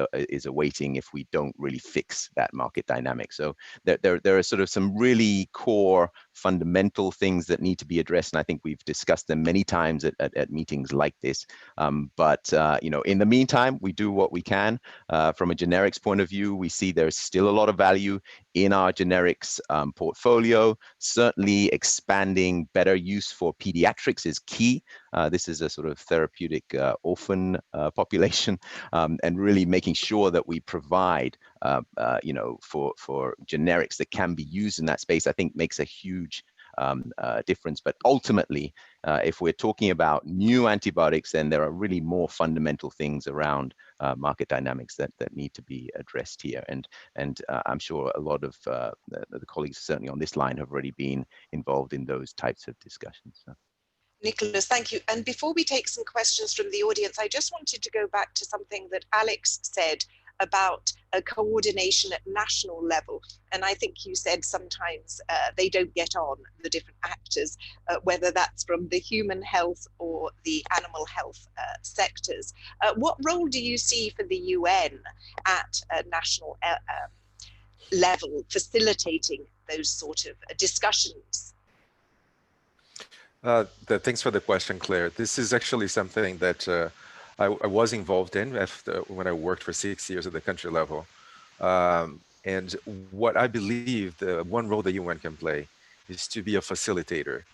awaiting if we don't really fix that market dynamic. So there are sort of some really core fundamental things that need to be addressed, and I think we've discussed them many times at meetings like this. But in the meantime, we do what we can. From a generics point of view, we see there's still a lot of value in our generics portfolio. Certainly expanding better use for pediatrics is key. This is a sort of therapeutic orphan population, and really making sure that we provide, for generics that can be used in that space, I think makes a huge difference. But ultimately, if we're talking about new antibiotics, then there are really more fundamental things around market dynamics that need to be addressed here. And I'm sure a lot of the colleagues certainly on this line have already been involved in those types of discussions. So. Nicholas, thank you. And before we take some questions from the audience, I just wanted to go back to something that Alex said about a coordination at national level. And I think you said sometimes they don't get on, the different actors, whether that's from the human health or the animal health sectors. What role do you see for the UN at a national level facilitating those sort of discussions? Thanks for the question, Claire. This is actually something that I was involved in when I worked for 6 years at the country level. And what I believe the one role the UN can play is to be a facilitator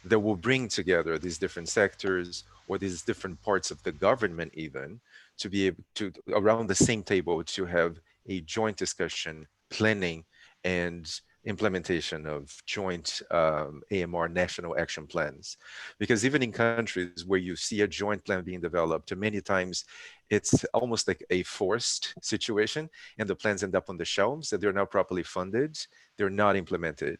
that will bring together these different sectors or these different parts of the government even to be able to, around the same table, to have a joint discussion, planning, and implementation of joint AMR national action plans. Because even in countries where you see a joint plan being developed, many times it's almost like a forced situation and the plans end up on the shelves that they're not properly funded, they're not implemented.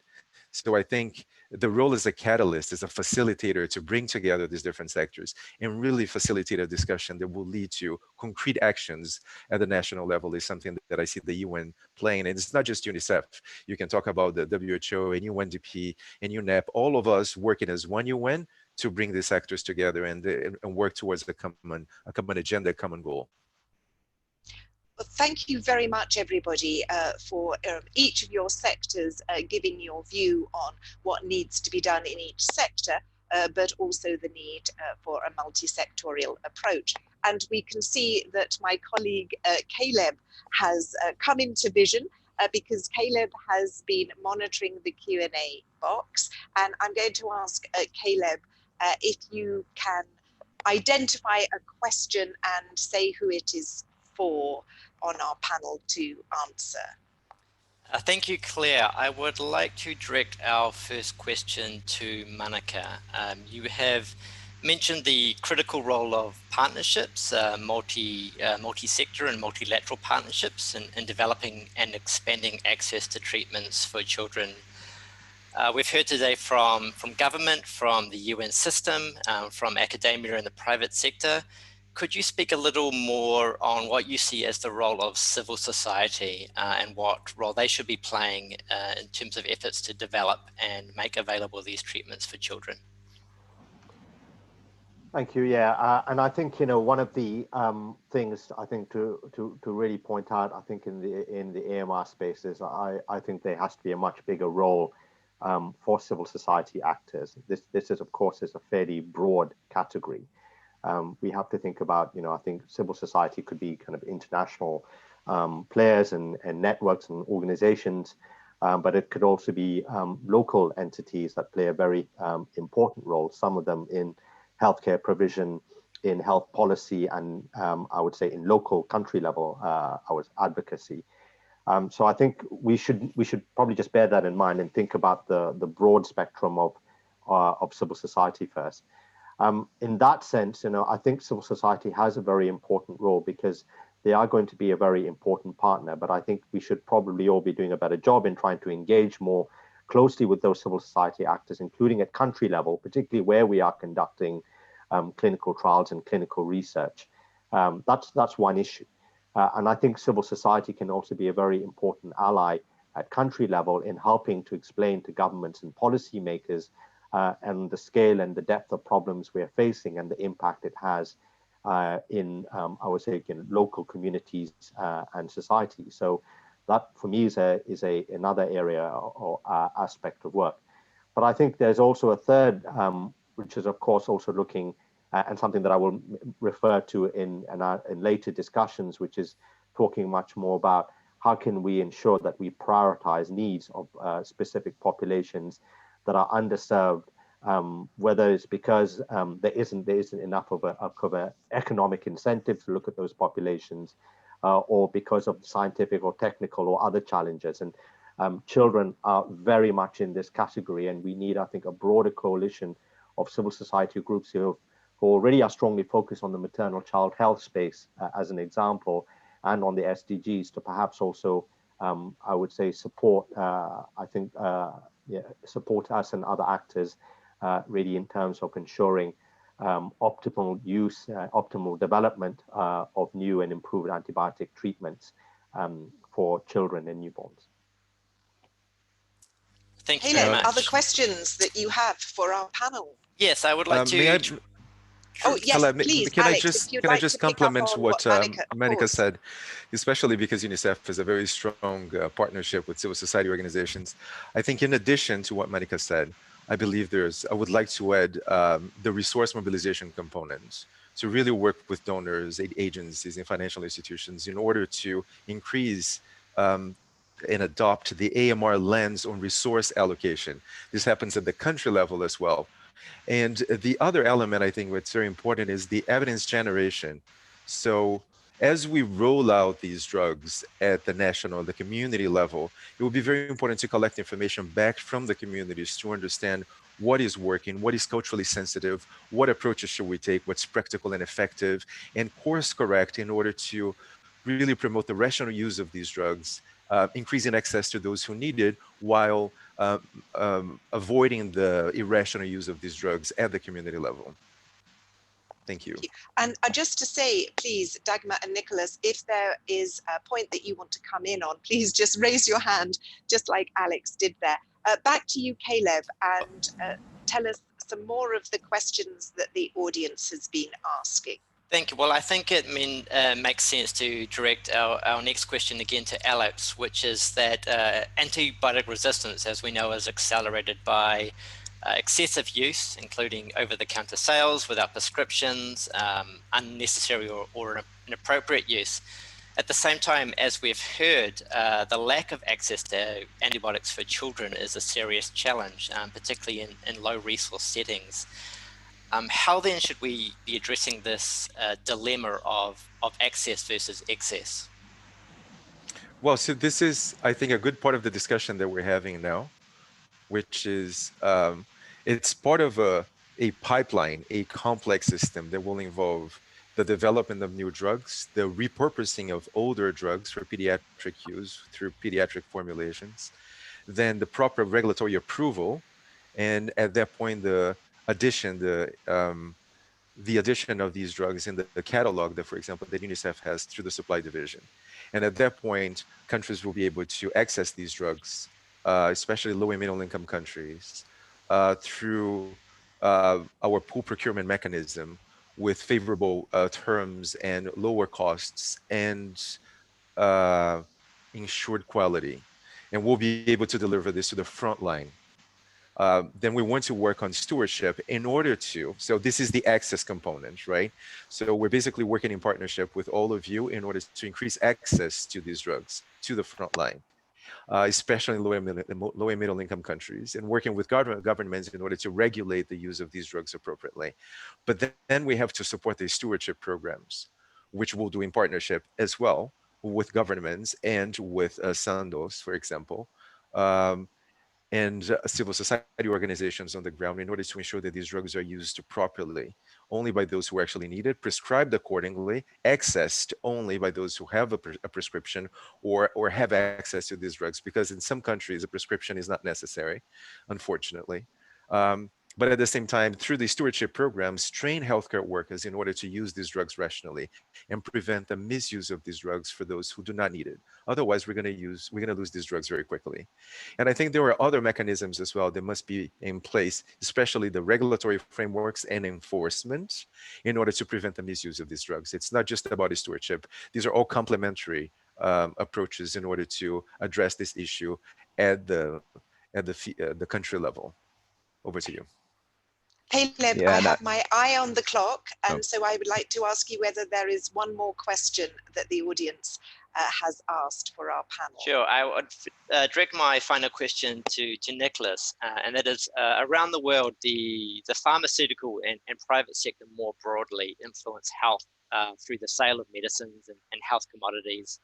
So I think the role as a catalyst, as a facilitator to bring together these different sectors and really facilitate a discussion that will lead to concrete actions at the national level is something that I see the UN playing. And it's not just UNICEF. You can talk about the WHO and UNDP and UNEP, all of us working as one UN to bring these sectors together and work towards a common agenda, a common goal. Well, thank you very much, everybody, for each of your sectors giving your view on what needs to be done in each sector, but also the need for a multi-sectorial approach. And we can see that my colleague Caleb has come into vision because Caleb has been monitoring the Q&A box. And I'm going to ask Caleb if you can identify a question and say who it is for on our panel to answer. Thank you, Claire. I would like to direct our first question to Monica. You have mentioned the critical role of partnerships, multi-sector and multilateral partnerships in developing and expanding access to treatments for children. We've heard today from government, from the UN system, from academia and the private sector. Could you speak a little more on what you see as the role of civil society and what role they should be playing in terms of efforts to develop and make available these treatments for children? Thank you. Yeah, and I think one of the things I think to really point out, I think in the AMR space is I think there has to be a much bigger role for civil society actors. This is of course a fairly broad category. We have to think about, I think civil society could be kind of international players and networks and organizations, but it could also be local entities that play a very important role, some of them in healthcare provision, in health policy, and I would say in local country level advocacy. So I think we should probably just bear that in mind and think about the broad spectrum of civil society first. In that sense, I think civil society has a very important role because they are going to be a very important partner, but I think we should probably all be doing a better job in trying to engage more closely with those civil society actors, including at country level, particularly where we are conducting clinical trials and clinical research. That's one issue. And I think civil society can also be a very important ally at country level in helping to explain to governments and policymakers and the scale and the depth of problems we're facing and the impact it has in, I would say, local communities and society. So that for me is another area or aspect of work. But I think there's also a third, which is of course also looking and something that I will refer to in later discussions, which is talking much more about how can we ensure that we prioritize needs of specific populations that are underserved, whether it's because there isn't enough of a economic incentive to look at those populations, or because of scientific or technical or other challenges. And children are very much in this category, and we need, I think, a broader coalition of civil society groups who already are strongly focused on the maternal child health space, as an example, and on the SDGs to perhaps also, I would say, support, support us and other actors really in terms of ensuring optimal use, optimal development of new and improved antibiotic treatments for children and newborns. Thank you very much. Other questions that you have for our panel? Yes, I would like to. Oh yes, please, Alex, if you'd like to pick up on what Manika said, especially because UNICEF is a very strong partnership with civil society organizations. I think in addition to what Manika said, I believe I would like to add the resource mobilization components to really work with donors, aid agencies, and financial institutions in order to increase and adopt the AMR lens on resource allocation. This happens at the country level as well. And the other element I think that's very important is the evidence generation. So as we roll out these drugs at the national, the community level, it will be very important to collect information back from the communities to understand what is working, what is culturally sensitive, what approaches should we take, what's practical and effective, and course correct in order to really promote the rational use of these drugs, increasing access to those who need it, while avoiding the irrational use of these drugs at the community level. Thank you. And just to say, please, Dagmar and Nicholas, if there is a point that you want to come in on, please just raise your hand, just like Alex did there. Back to you, Caleb, and tell us some more of the questions that the audience has been asking. Thank you. Well, I think it makes sense to direct our next question again to Alex, which is that antibiotic resistance, as we know, is accelerated by excessive use, including over-the-counter sales without prescriptions, unnecessary or inappropriate use. At the same time, as we've heard, the lack of access to antibiotics for children is a serious challenge, particularly in low-resource settings. How then should we be addressing this dilemma of access versus excess? Well, so this is, I think, a good part of the discussion that we're having now, which is it's part of a pipeline, a complex system that will involve the development of new drugs, the repurposing of older drugs for pediatric use through pediatric formulations, then the proper regulatory approval, and at that point, the addition of these drugs in the catalog that, for example, that UNICEF has through the supply division. And at that point, countries will be able to access these drugs, especially low and middle income countries, through our pool procurement mechanism with favorable terms and lower costs and ensured quality. And we'll be able to deliver this to the front line. Then we want to work on stewardship in order to, so this is the access component, right? So we're basically working in partnership with all of you in order to increase access to these drugs to the front line, especially in low and middle income countries, and working with governments in order to regulate the use of these drugs appropriately. But then we have to support the stewardship programs, which we'll do in partnership as well with governments and with Sandoz, for example, and civil society organizations on the ground in order to ensure that these drugs are used properly, only by those who actually need it, prescribed accordingly, accessed only by those who have a prescription or have access to these drugs, because in some countries, a prescription is not necessary, unfortunately. But at the same time, through the stewardship programs, train healthcare workers in order to use these drugs rationally and prevent the misuse of these drugs for those who do not need it. Otherwise, we're going to lose these drugs very quickly. And I think there are other mechanisms as well that must be in place, especially the regulatory frameworks and enforcement, in order to prevent the misuse of these drugs. It's not just about stewardship. These are all complementary approaches in order to address this issue at the country level. Over to you. Caleb, I have my eye on the clock, and so I would like to ask you whether there is one more question that the audience has asked for our panel. Sure, I would direct my final question to Nicholas, and that is around the world, the pharmaceutical and private sector more broadly influence health through the sale of medicines and health commodities,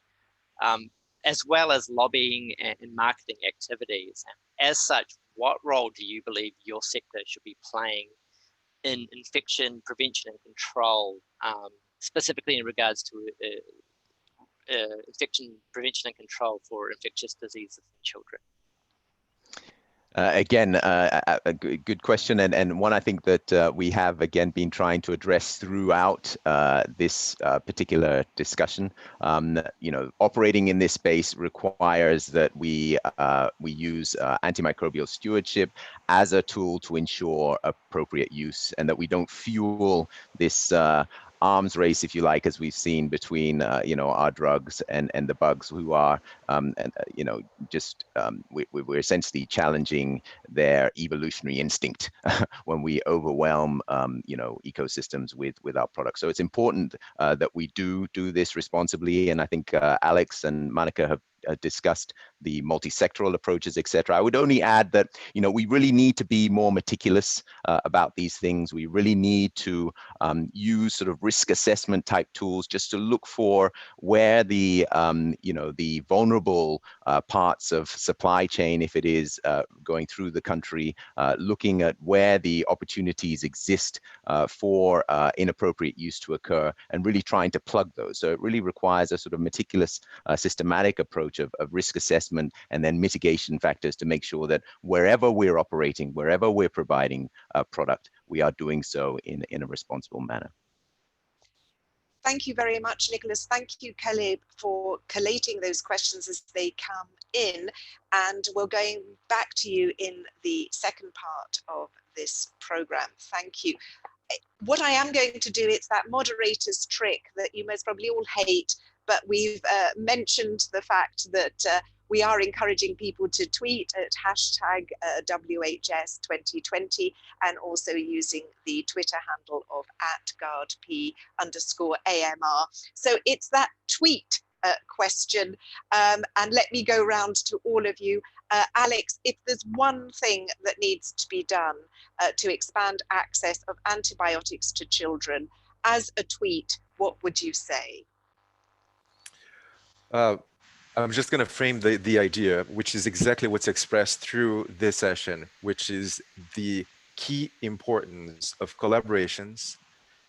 as well as lobbying and marketing activities. And as such, what role do you believe your sector should be playing in infection prevention and control, specifically in regards to infection prevention and control for infectious diseases in children? Again, a good question, and one I think that we have again been trying to address throughout this particular discussion. You know, operating in this space requires that we use antimicrobial stewardship as a tool to ensure appropriate use, and that we don't fuel this arms race, if you like, as we've seen between you know, our drugs and the bugs, who are you know, just we're essentially challenging their evolutionary instinct when we overwhelm you know, ecosystems with our products. So it's important that we do this responsibly, and I think Alex and Monica have discussed the multi-sectoral approaches, etc. I would only add that, you know, we really need to be more meticulous about these things. We really need to use sort of risk assessment type tools just to look for where the you know, the vulnerable parts of supply chain, if it is going through the country, looking at where the opportunities exist for inappropriate use to occur, and really trying to plug those. So it really requires a sort of meticulous, systematic approach of risk assessment and then mitigation factors to make sure that wherever we're operating, wherever we're providing a product, we are doing so in a responsible manner. Thank you very much, Nicholas. Thank you, Caleb, for collating those questions as they come in. And we're going back to you in the second part of this program. Thank you. What I am going to do, it's that moderator's trick that you most probably all hate, but we've mentioned the fact that we are encouraging people to tweet at hashtag WHS2020, and also using the Twitter handle of @GuardP_AMR. So it's that tweet question, and let me go round to all of you. Alex, if there's one thing that needs to be done to expand access of antibiotics to children, as a tweet, what would you say? I'm just going to frame the idea, which is exactly what's expressed through this session, which is the key importance of collaborations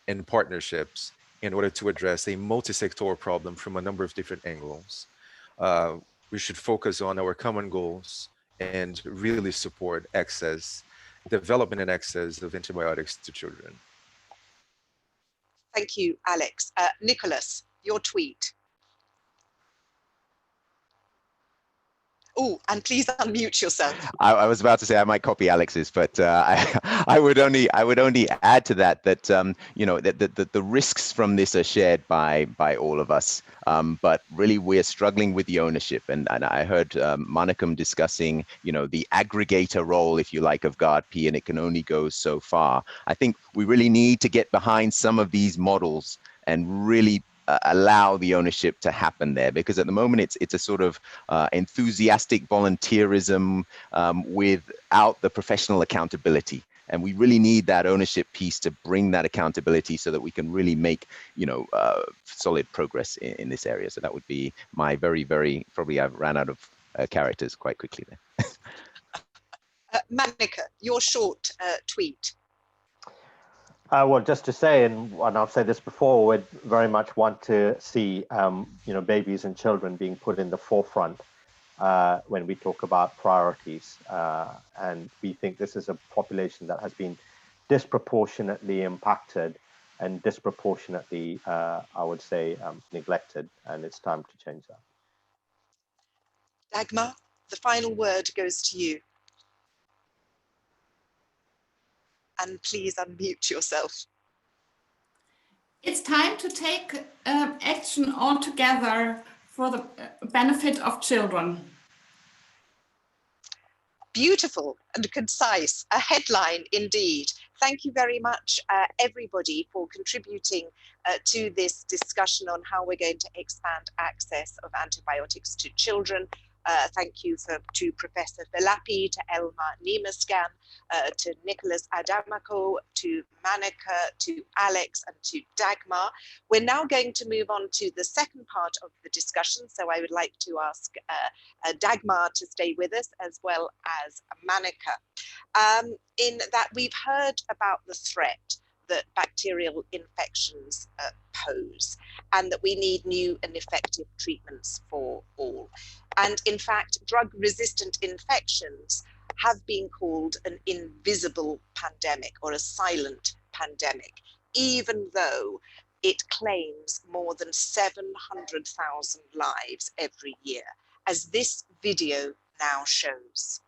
and partnerships in order to address a multi-sectoral problem from a number of different angles. We should focus on our common goals and really support access, development and access of antibiotics to children. Thank you, Alex. Nicholas, your tweet. Oh, and please unmute yourself. I was about to say I might copy Alex's, but I would only add to that you know, that the risks from this are shared by all of us. But really, we're struggling with the ownership, and I heard Monica discussing, you know, the aggregator role, if you like, of GuardP, and it can only go so far. I think we really need to get behind some of these models and really allow the ownership to happen there, because at the moment it's a sort of enthusiastic volunteerism without the professional accountability. And we really need that ownership piece to bring that accountability so that we can really make, you know, solid progress in this area. So that would be my very, probably I've ran out of characters quite quickly there. Monica, your short tweet. Well, just to say, and I've said this before, we'd very much want to see, you know, babies and children being put in the forefront when we talk about priorities. And we think this is a population that has been disproportionately impacted and disproportionately, I would say, neglected, and it's time to change that. Dagmar, the final word goes to you. And please unmute yourself. It's time to take action all together for the benefit of children. Beautiful and concise, a headline indeed. Thank you very much, everybody, for contributing to this discussion on how we're going to expand access of antibiotics to children. Thank you to Professor Felapi, to Elmar Niemerskan, to Nicholas Adamako, to Monica, to Alex, and to Dagmar. We're now going to move on to the second part of the discussion. So I would like to ask Dagmar to stay with us, as well as Monica. In that we've heard about the threat that bacterial infections pose, and that we need new and effective treatments for all. And in fact, drug-resistant infections have been called an invisible pandemic or a silent pandemic, even though it claims more than 700,000 lives every year, as this video now shows.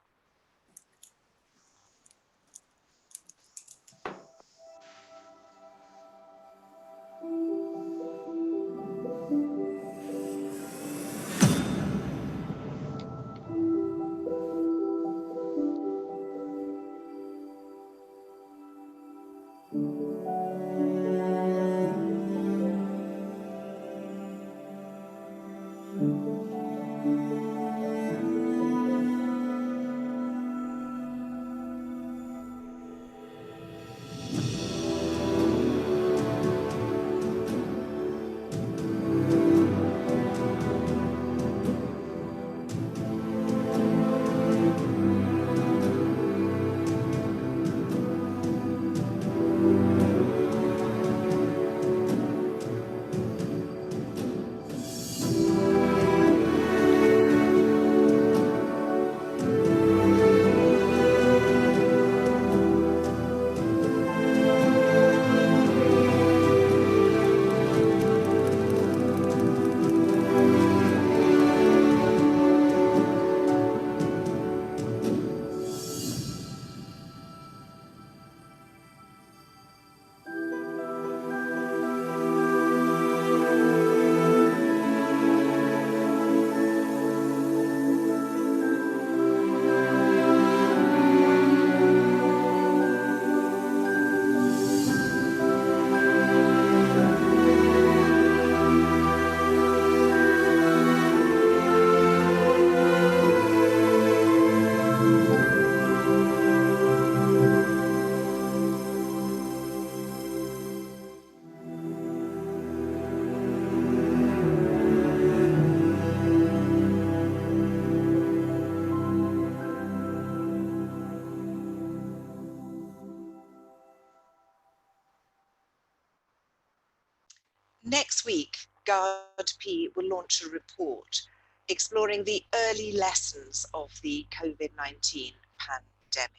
Next week, GARD-P will launch a report exploring the early lessons of the COVID-19 pandemic.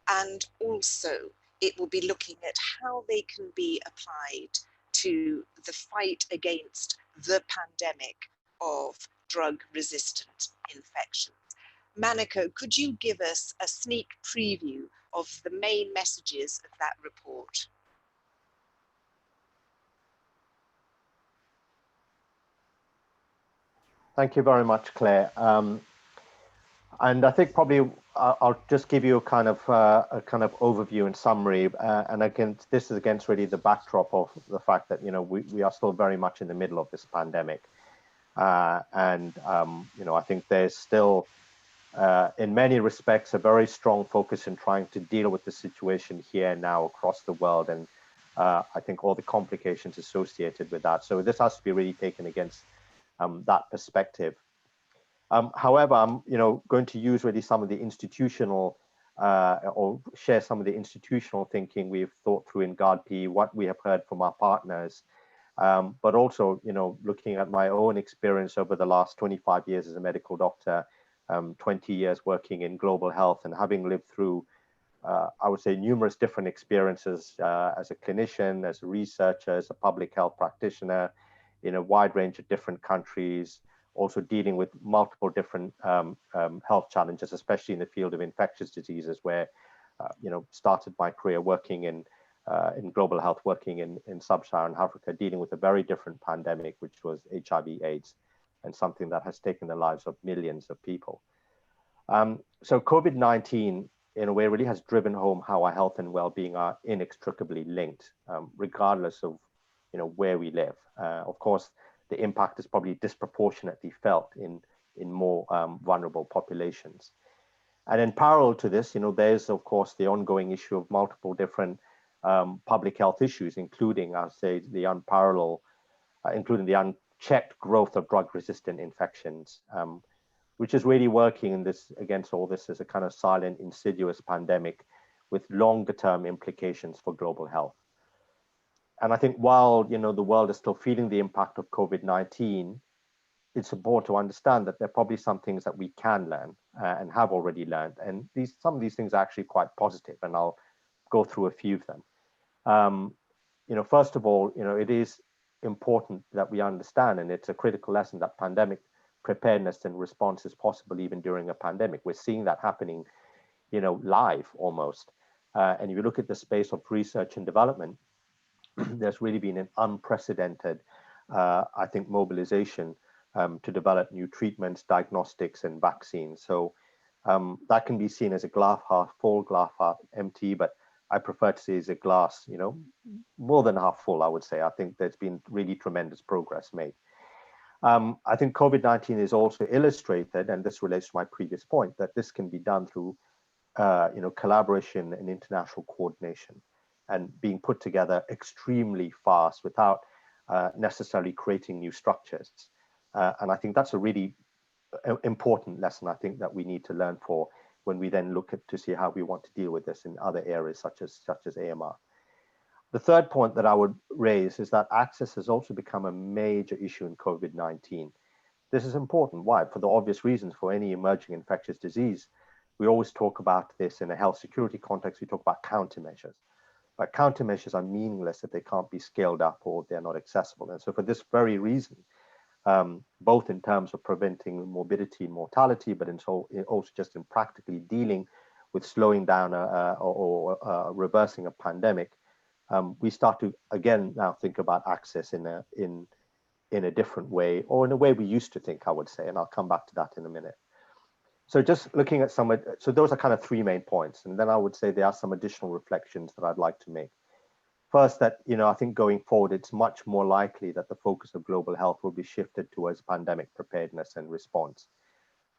And also, it will be looking at how they can be applied to the fight against the pandemic of drug-resistant infections. Manika, could you give us a sneak preview of the main messages of that report? Thank you very much, Claire. And I think probably I'll just give you a kind of overview and summary. And again, this is against really the backdrop of the fact that we are still very much in the middle of this pandemic, and I think there's still, in many respects, a very strong focus in trying to deal with the situation here and now across the world, and I think all the complications associated with that. So this has to be really taken against that perspective. However, I'm going to use really some of the institutional or share some of the institutional thinking we've thought through in GARD-P, what we have heard from our partners, but also looking at my own experience over the last 25 years as a medical doctor, 20 years working in global health, and having lived through I would say numerous different experiences as a clinician, as a researcher, as a public health practitioner in a wide range of different countries, also dealing with multiple different health challenges, especially in the field of infectious diseases, where started my career working in global health, working in sub-Saharan Africa, dealing with a very different pandemic, which was HIV/AIDS, and something that has taken the lives of millions of people. So COVID-19, in a way, really has driven home how our health and well-being are inextricably linked, regardless of where we live. Of course, the impact is probably disproportionately felt in more vulnerable populations. And in parallel to this, there's of course the ongoing issue of multiple different public health issues, including, I'll say, the unparalleled, including the unchecked growth of drug-resistant infections, which is really working in this against all this as a kind of silent, insidious pandemic with longer-term implications for global health. And I think while the world is still feeling the impact of COVID-19, it's important to understand that there are probably some things that we can learn and have already learned. And some of these things are actually quite positive, and I'll go through a few of them. First of all, it is important that we understand, and it's a critical lesson, that pandemic preparedness and response is possible even during a pandemic. We're seeing that happening, live almost. And if you look at the space of research and development, there's really been an unprecedented, I think, mobilization to develop new treatments, diagnostics, and vaccines. So that can be seen as a glass half full, glass half empty, but I prefer to see as a glass, more than half full, I would say. I think there's been really tremendous progress made. I think COVID-19 is also illustrated, and this relates to my previous point, that this can be done through, collaboration and international coordination, and being put together extremely fast without necessarily creating new structures. And I think that's a really important lesson, I think, that we need to learn for when we then look at to see how we want to deal with this in other areas such as AMR. The third point that I would raise is that access has also become a major issue in COVID-19. This is important. Why? For the obvious reasons. For any emerging infectious disease, we always talk about this in a health security context. We talk about countermeasures, but countermeasures are meaningless if they can't be scaled up or they're not accessible. And so for this very reason, both in terms of preventing morbidity and mortality, but also just in practically dealing with slowing down or reversing a pandemic, we start to again now think about access in a different way, or in a way we used to think, I would say, and I'll come back to that in a minute. So just looking at so those are kind of three main points, and then I would say there are some additional reflections that I'd like to make. First, that, I think going forward, it's much more likely that the focus of global health will be shifted towards pandemic preparedness and response.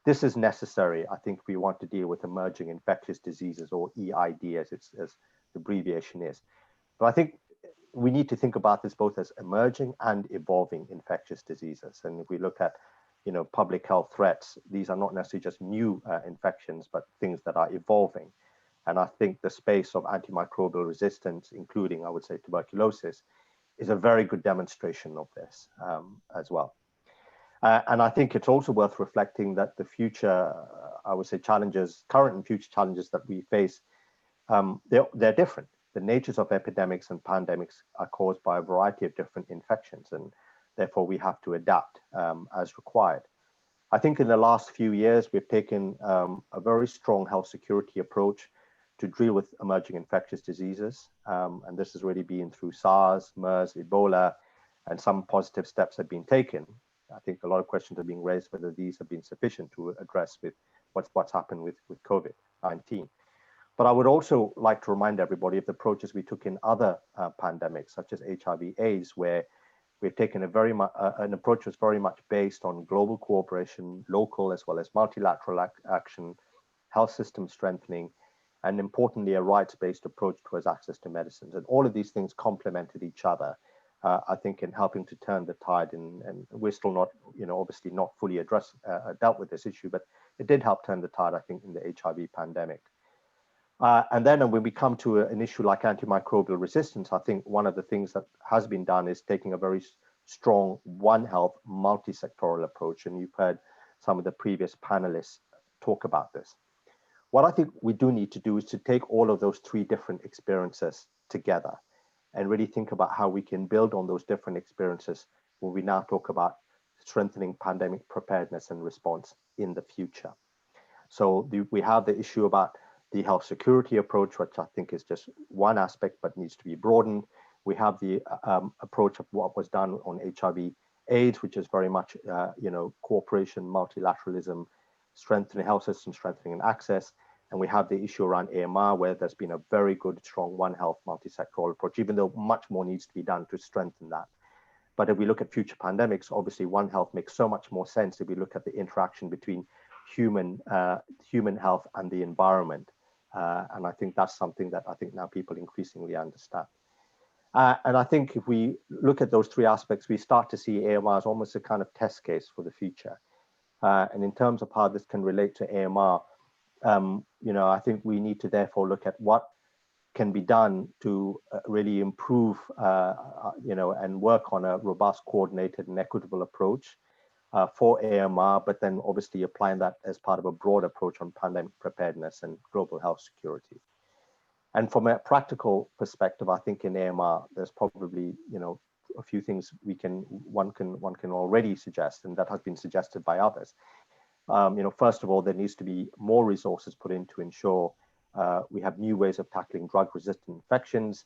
This is necessary. I think we want to deal with emerging infectious diseases, or EID as the abbreviation is. But I think we need to think about this both as emerging and evolving infectious diseases. And if we look at, public health threats, these are not necessarily just new infections, but things that are evolving. And I think the space of antimicrobial resistance, including, I would say, tuberculosis, is a very good demonstration of this as well. And I think it's also worth reflecting that the future, I would say, current and future challenges that we face, they're different. The natures of epidemics and pandemics are caused by a variety of different infections, and therefore we have to adapt as required. I think in the last few years, we've taken a very strong health security approach to deal with emerging infectious diseases. And this has really been through SARS, MERS, Ebola, and some positive steps have been taken. I think a lot of questions are being raised whether these have been sufficient to address with what's happened with COVID-19. But I would also like to remind everybody of the approaches we took in other pandemics, such as HIV/AIDS, where we've taken an approach that's very much based on global cooperation, local as well as multilateral action, health system strengthening, and importantly, a rights-based approach towards access to medicines. And all of these things complemented each other, I think, in helping to turn the tide. And we're still not, obviously not fully dealt with this issue, but it did help turn the tide, I think, in the HIV pandemic. And then when we come to an issue like antimicrobial resistance, I think one of the things that has been done is taking a very strong One Health multi-sectoral approach. And you've heard some of the previous panelists talk about this. What I think we do need to do is to take all of those three different experiences together and really think about how we can build on those different experiences when we now talk about strengthening pandemic preparedness and response in the future. So we have the issue about the health security approach, which I think is just one aspect, but needs to be broadened. We have the approach of what was done on HIV/AIDS, which is very much, cooperation, multilateralism, strengthening health system, strengthening and access. And we have the issue around AMR, where there's been a very good, strong One Health multi-sectoral approach, even though much more needs to be done to strengthen that. But if we look at future pandemics, obviously One Health makes so much more sense if we look at the interaction between human health and the environment. And I think that's something that I think now people increasingly understand. And I think if we look at those three aspects, we start to see AMR as almost a kind of test case for the future. And in terms of how this can relate to AMR, I think we need to therefore look at what can be done to really improve, and work on a robust, coordinated and equitable approach. for AMR, but then obviously applying that as part of a broad approach on pandemic preparedness and global health security. And from a practical perspective, I think in AMR, there's probably, you know, a few things one can already suggest, and that has been suggested by others. You know, first of all, there needs to be more resources put in to ensure we have new ways of tackling drug-resistant infections.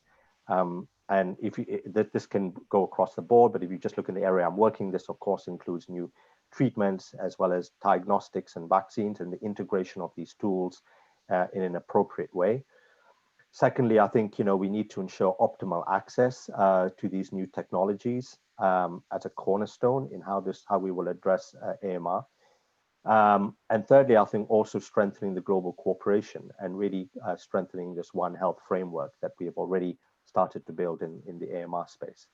And if this can go across the board, but if you just look in the area I'm working, this of course includes new treatments as well as diagnostics and vaccines and the integration of these tools in an appropriate way. Secondly, I think, you know, we need to ensure optimal access to these new technologies as a cornerstone in how we will address AMR. And thirdly, I think also strengthening the global cooperation and really strengthening this One Health framework that we have already started to build in the AMR space.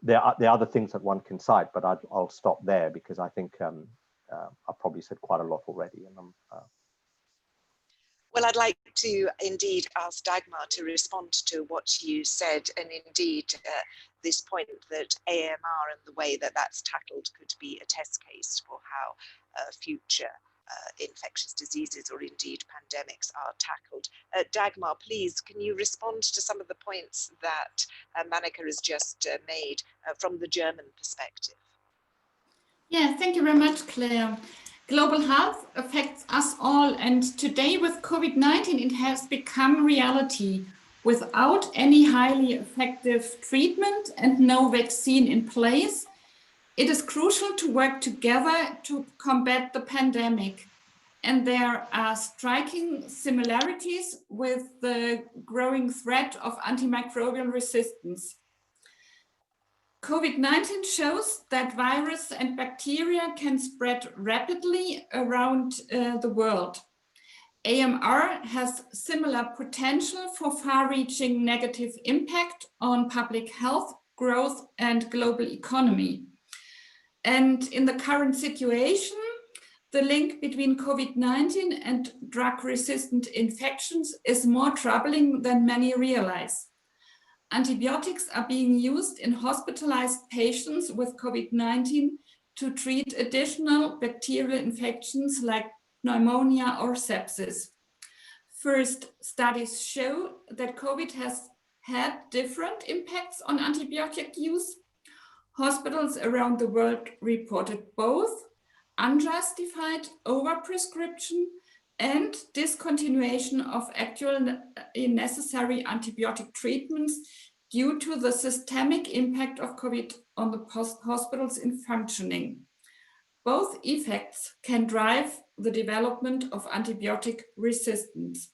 There are other things that one can cite, but I'll stop there because I think I've probably said quite a lot already. And Well, I'd like to indeed ask Dagmar to respond to what you said, and indeed this point that AMR and the way that that's tackled could be a test case for how future infectious diseases or indeed pandemics are tackled. Dagmar, please, can you respond to some of the points that Maneka has just made from the German perspective? Yeah, thank you very much, Claire. Global health affects us all, and today with COVID-19 it has become reality. Without any highly effective treatment and no vaccine in place, it is crucial to work together to combat the pandemic. And there are striking similarities with the growing threat of antimicrobial resistance. COVID-19 shows that virus and bacteria can spread rapidly around the world. AMR has similar potential for far-reaching negative impact on public health, growth, and global economy. And in the current situation, the link between COVID-19 and drug-resistant infections is more troubling than many realize. Antibiotics are being used in hospitalized patients with COVID-19 to treat additional bacterial infections like pneumonia or sepsis. First, studies show that COVID has had different impacts on antibiotic use. Hospitals around the world reported both unjustified overprescription and discontinuation of actually necessary antibiotic treatments due to the systemic impact of COVID on the hospitals in functioning. Both effects can drive the development of antibiotic resistance.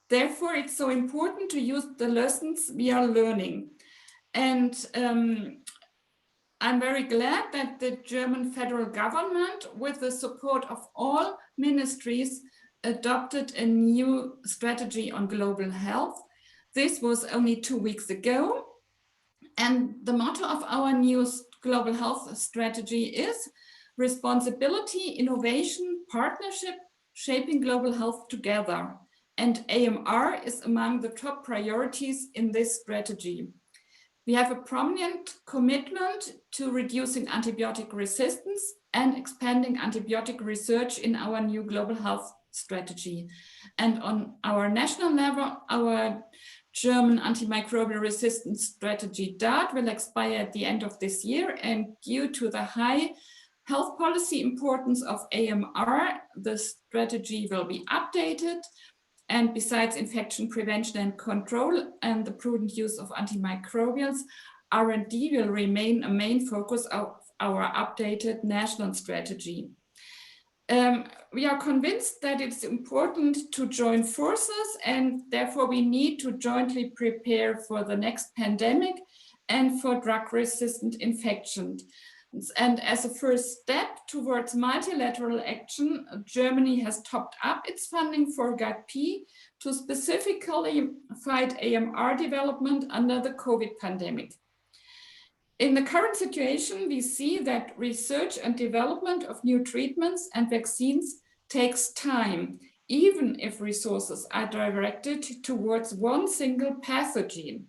Therefore, it's so important to use the lessons we are learning. And I'm very glad that the German federal government, with the support of all ministries, adopted a new strategy on global health. This was only 2 weeks ago. And the motto of our new global health strategy is responsibility, innovation, partnership, shaping global health together. And AMR is among the top priorities in this strategy. We have a prominent commitment to reducing antibiotic resistance and expanding antibiotic research in our new global health strategy. And on our national level, our German antimicrobial resistance strategy DART will expire at the end of this year. And due to the high health policy importance of AMR, the strategy will be updated. And besides infection prevention and control and the prudent use of antimicrobials, R&D will remain a main focus of our updated national strategy. We are convinced that it's important to join forces, and therefore we need to jointly prepare for the next pandemic and for drug-resistant infections. And as a first step towards multilateral action, Germany has topped up its funding for GAP to specifically fight AMR development under the COVID pandemic. In the current situation, we see that research and development of new treatments and vaccines takes time, even if resources are directed towards one single pathogen.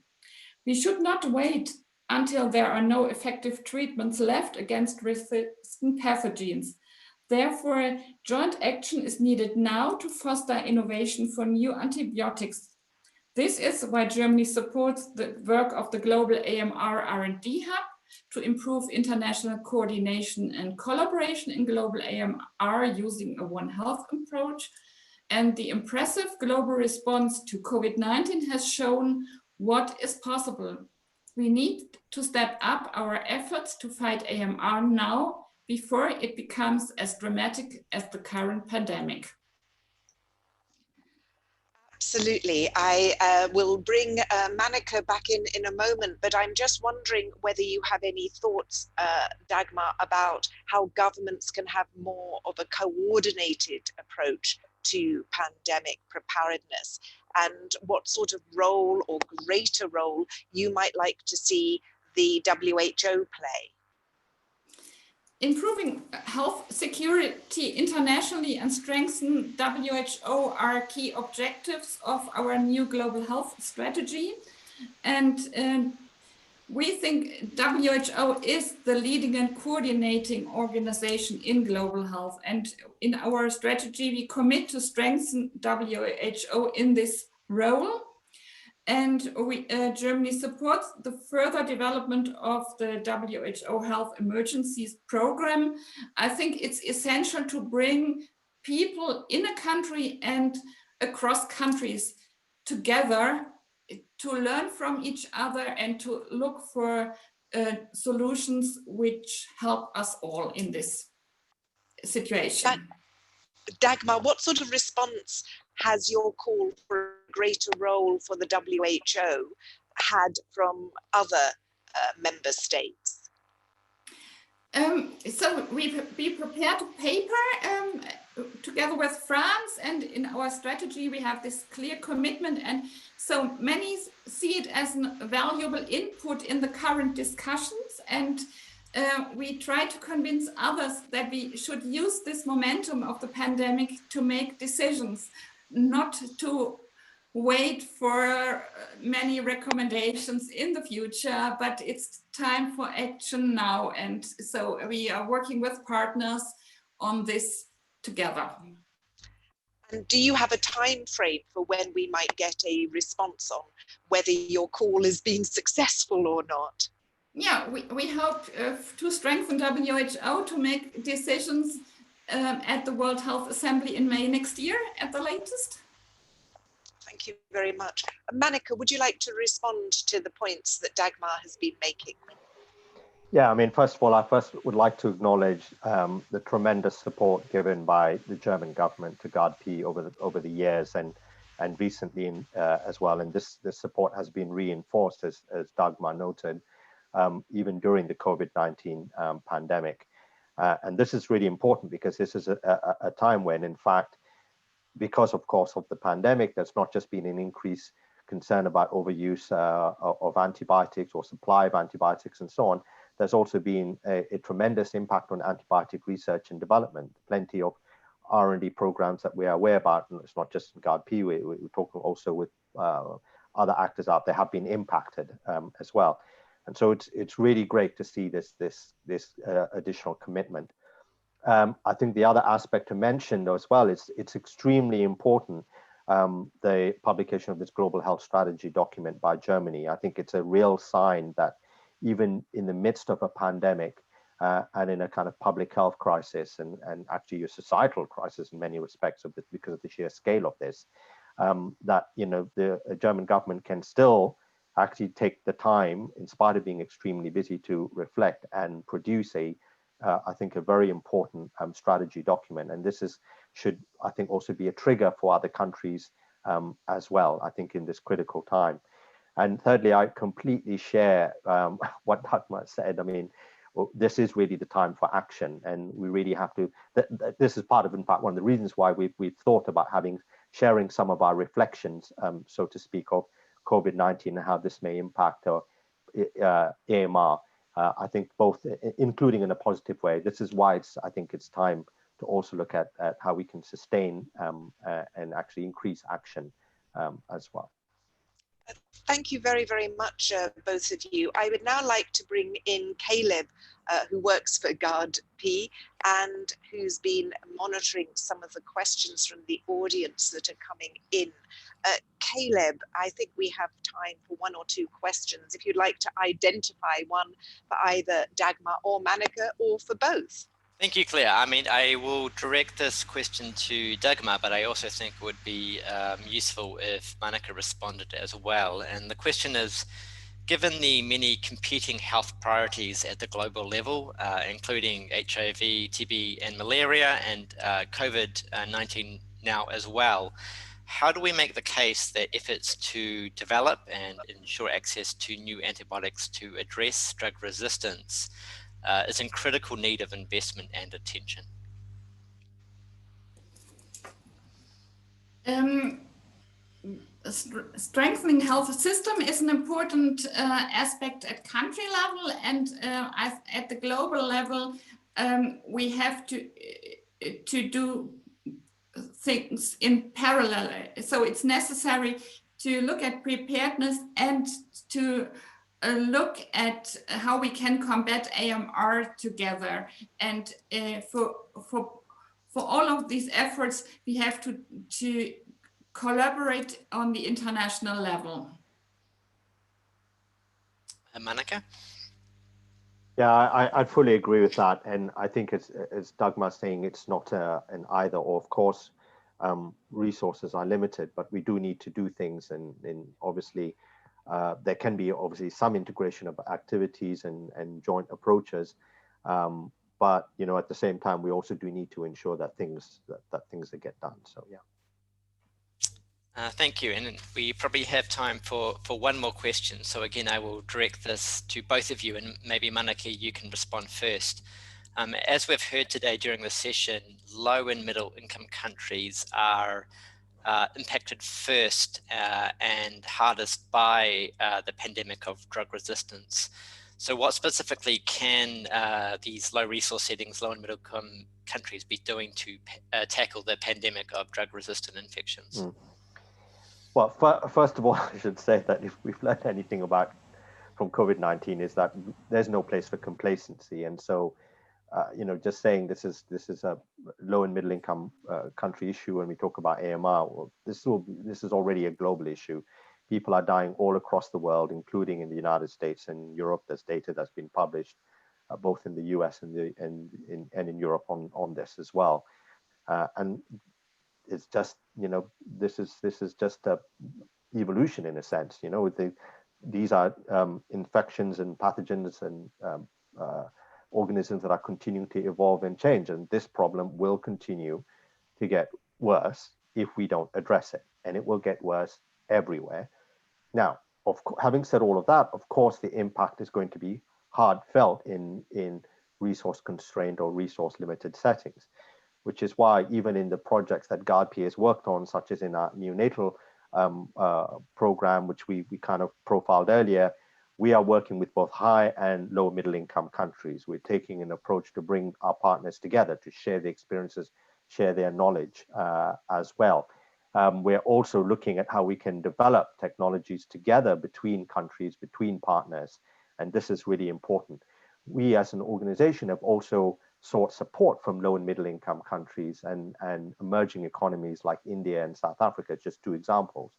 We should not wait until there are no effective treatments left against resistant pathogens. Therefore, joint action is needed now to foster innovation for new antibiotics. This is why Germany supports the work of the global AMR R&D Hub to improve international coordination and collaboration in global AMR using a One Health approach. And the impressive global response to COVID-19 has shown what is possible. We need to step up our efforts to fight AMR now before it becomes as dramatic as the current pandemic. Absolutely. I will bring Mannika back in a moment, but I'm just wondering whether you have any thoughts, Dagmar, about how governments can have more of a coordinated approach to pandemic preparedness, and what sort of role or greater role you might like to see the WHO play. Improving health security internationally and strengthen WHO are key objectives of our new global health strategy. And we think WHO is the leading and coordinating organization in global health. And in our strategy, we commit to strengthen WHO in this role. And Germany supports the further development of the WHO Health Emergencies Program. I think it's essential to bring people in a country and across countries together to learn from each other and to look for solutions which help us all in this situation. Dagmar, what sort of response has your call for a greater role for the WHO had from other member states? So we prepared a paper together with France, and in our strategy we have this clear commitment, and so many see it as a valuable input in the current discussions, and we try to convince others that we should use this momentum of the pandemic to make decisions, not to wait for many recommendations in the future, but it's time for action now. And so we are working with partners on this together. And do you have a time frame for when we might get a response on whether your call is being successful or not? Yeah, we hope to strengthen WHO to make decisions at the World Health Assembly in May next year at the latest. Thank you very much. Mannika, would you like to respond to the points that Dagmar has been making? Yeah, I mean, first of all, I would like to acknowledge the tremendous support given by the German government to GARD-P over the years and recently as well. And this support has been reinforced, as Dagmar noted, even during the COVID-19 pandemic. And this is really important because this is a time when, in fact, because of course of the pandemic, there's not just been an increased concern about overuse of antibiotics or supply of antibiotics and so on. There's also been a tremendous impact on antibiotic research and development. Plenty of R&D programs that we are aware about, and it's not just in GARD-P, we're talking also with other actors out there have been impacted as well. And so it's really great to see this additional commitment. I think the other aspect to mention as well is it's extremely important, the publication of this global health strategy document by Germany. I think it's a real sign that even in the midst of a pandemic and in a kind of public health crisis and actually a societal crisis in many respects of this, because of the sheer scale of this, that the German government can still actually take the time, in spite of being extremely busy, to reflect and produce I think a very important strategy document. And this should, I think, also be a trigger for other countries as well, I think, in this critical time. And thirdly, I completely share what Dagmar said. I mean, this is really the time for action, and we really have to, this is part of, in fact, one of the reasons why we've thought about sharing some of our reflections, so to speak, of COVID-19 and how this may impact AMR. I think both, including in a positive way. This is why I think it's time to also look at how we can sustain and actually increase action as well. Thank you very, very much, both of you. I would now like to bring in Caleb, who works for GARD-P and who's been monitoring some of the questions from the audience that are coming in. Caleb, I think we have time for one or two questions. If you'd like to identify one for either Dagmar or Manaka, or for both. Thank you, Claire. I mean, I will direct this question to Dagmar, but I also think it would be useful if Manaka responded as well. And the question is, given the many competing health priorities at the global level, including HIV, TB, and malaria, and COVID-19 now as well, how do we make the case that efforts to develop and ensure access to new antibiotics to address drug resistance is in critical need of investment and attention? Strengthening health system is an important aspect at country level, and at the global level, we have to do things in parallel. So it's necessary to look at preparedness and to look at how we can combat AMR together. And for all of these efforts, we have to collaborate on the international level. Manaka? Yeah, I fully agree with that. And I think as Dagmar's saying, it's not an either or. Of course, resources are limited, but we do need to do things. And obviously, there can be obviously some integration of activities and joint approaches. But, you know, at the same time, we also do need to ensure that things that get done. So, yeah. Thank you, and we probably have time for one more question. So again, I will direct this to both of you, and maybe Manaka, you can respond first. As we've heard today during the session, low and middle income countries are impacted first and hardest by the pandemic of drug resistance. So what specifically can these low resource settings, low and middle income countries be doing to tackle the pandemic of drug resistant infections? Well, first of all, I should say that if we've learned anything from COVID-19 is that there's no place for complacency. And so, you know, just saying this is a low and middle income country issue when we talk about AMR, well, this is already a global issue. People are dying all across the world, including in the United States and Europe. There's data that's been published both in the US and in Europe on this as well. And it's just, you know, this is just a evolution in a sense. You know, these are infections and pathogens and organisms that are continuing to evolve and change, and this problem will continue to get worse if we don't address it, and it will get worse everywhere. Now, having said all of that, of course, the impact is going to be hard felt in resource constrained or resource limited settings, which is why even in the projects that GARD-P has worked on, such as in our neonatal program, which we kind of profiled earlier, we are working with both high and low middle income countries. We're taking an approach to bring our partners together to share the experiences, share their knowledge as well. We're also looking at how we can develop technologies together between countries, between partners, and this is really important. We as an organization have also sought support from low and middle income countries and emerging economies like India and South Africa, just two examples.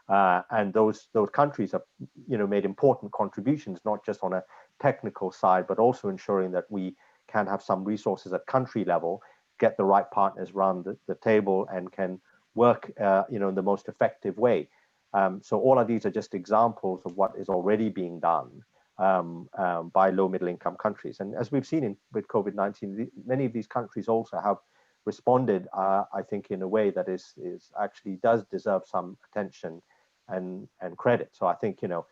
And those countries have, you know, made important contributions, not just on a technical side, but also ensuring that we can have some resources at country level, get the right partners around the table, and can work, you know, in the most effective way. So all of these are just examples of what is already being done by low middle income countries. And as we've seen with COVID-19, many of these countries also have responded, I think, in a way that is actually does deserve some attention and credit. So I think, you know,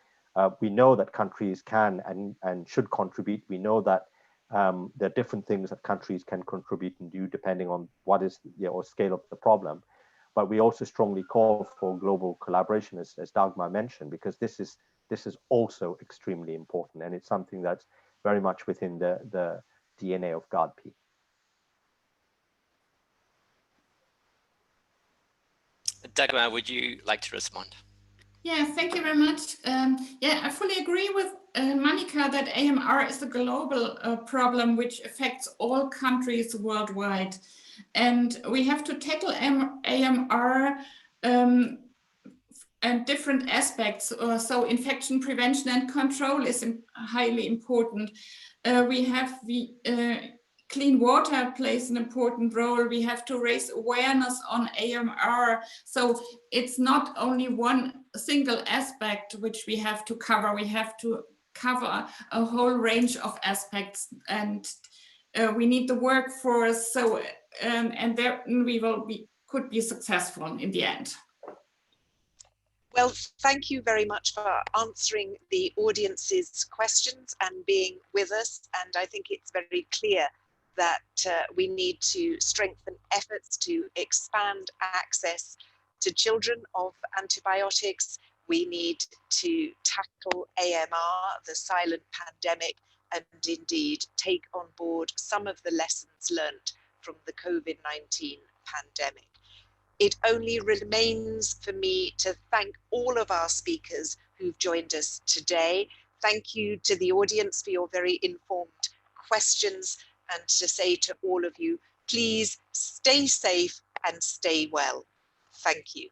we know that countries can and should contribute. We know that there are different things that countries can contribute and do depending on what is, you know, scale of the problem. But we also strongly call for global collaboration, as Dagmar mentioned, because this is also extremely important, and it's something that's very much within the DNA of GARD-P. Dagmar, would you like to respond? Yeah, thank you very much. Yeah, I fully agree with Monica that AMR is a global problem which affects all countries worldwide. And we have to tackle AMR and different aspects. So infection prevention and control is highly important. We have clean water plays an important role. We have to raise awareness on AMR. So it's not only one single aspect which we have to cover. We have to cover a whole range of aspects, and we need the workforce. So and there we could be successful in the end. Well, thank you very much for answering the audience's questions and being with us. And I think it's very clear that we need to strengthen efforts to expand access to children of antibiotics. We need to tackle AMR, the silent pandemic, and indeed take on board some of the lessons learned from the COVID-19 pandemic. It only remains for me to thank all of our speakers who've joined us today. Thank you to the audience for your very informed questions, and to say to all of you, please stay safe and stay well. Thank you.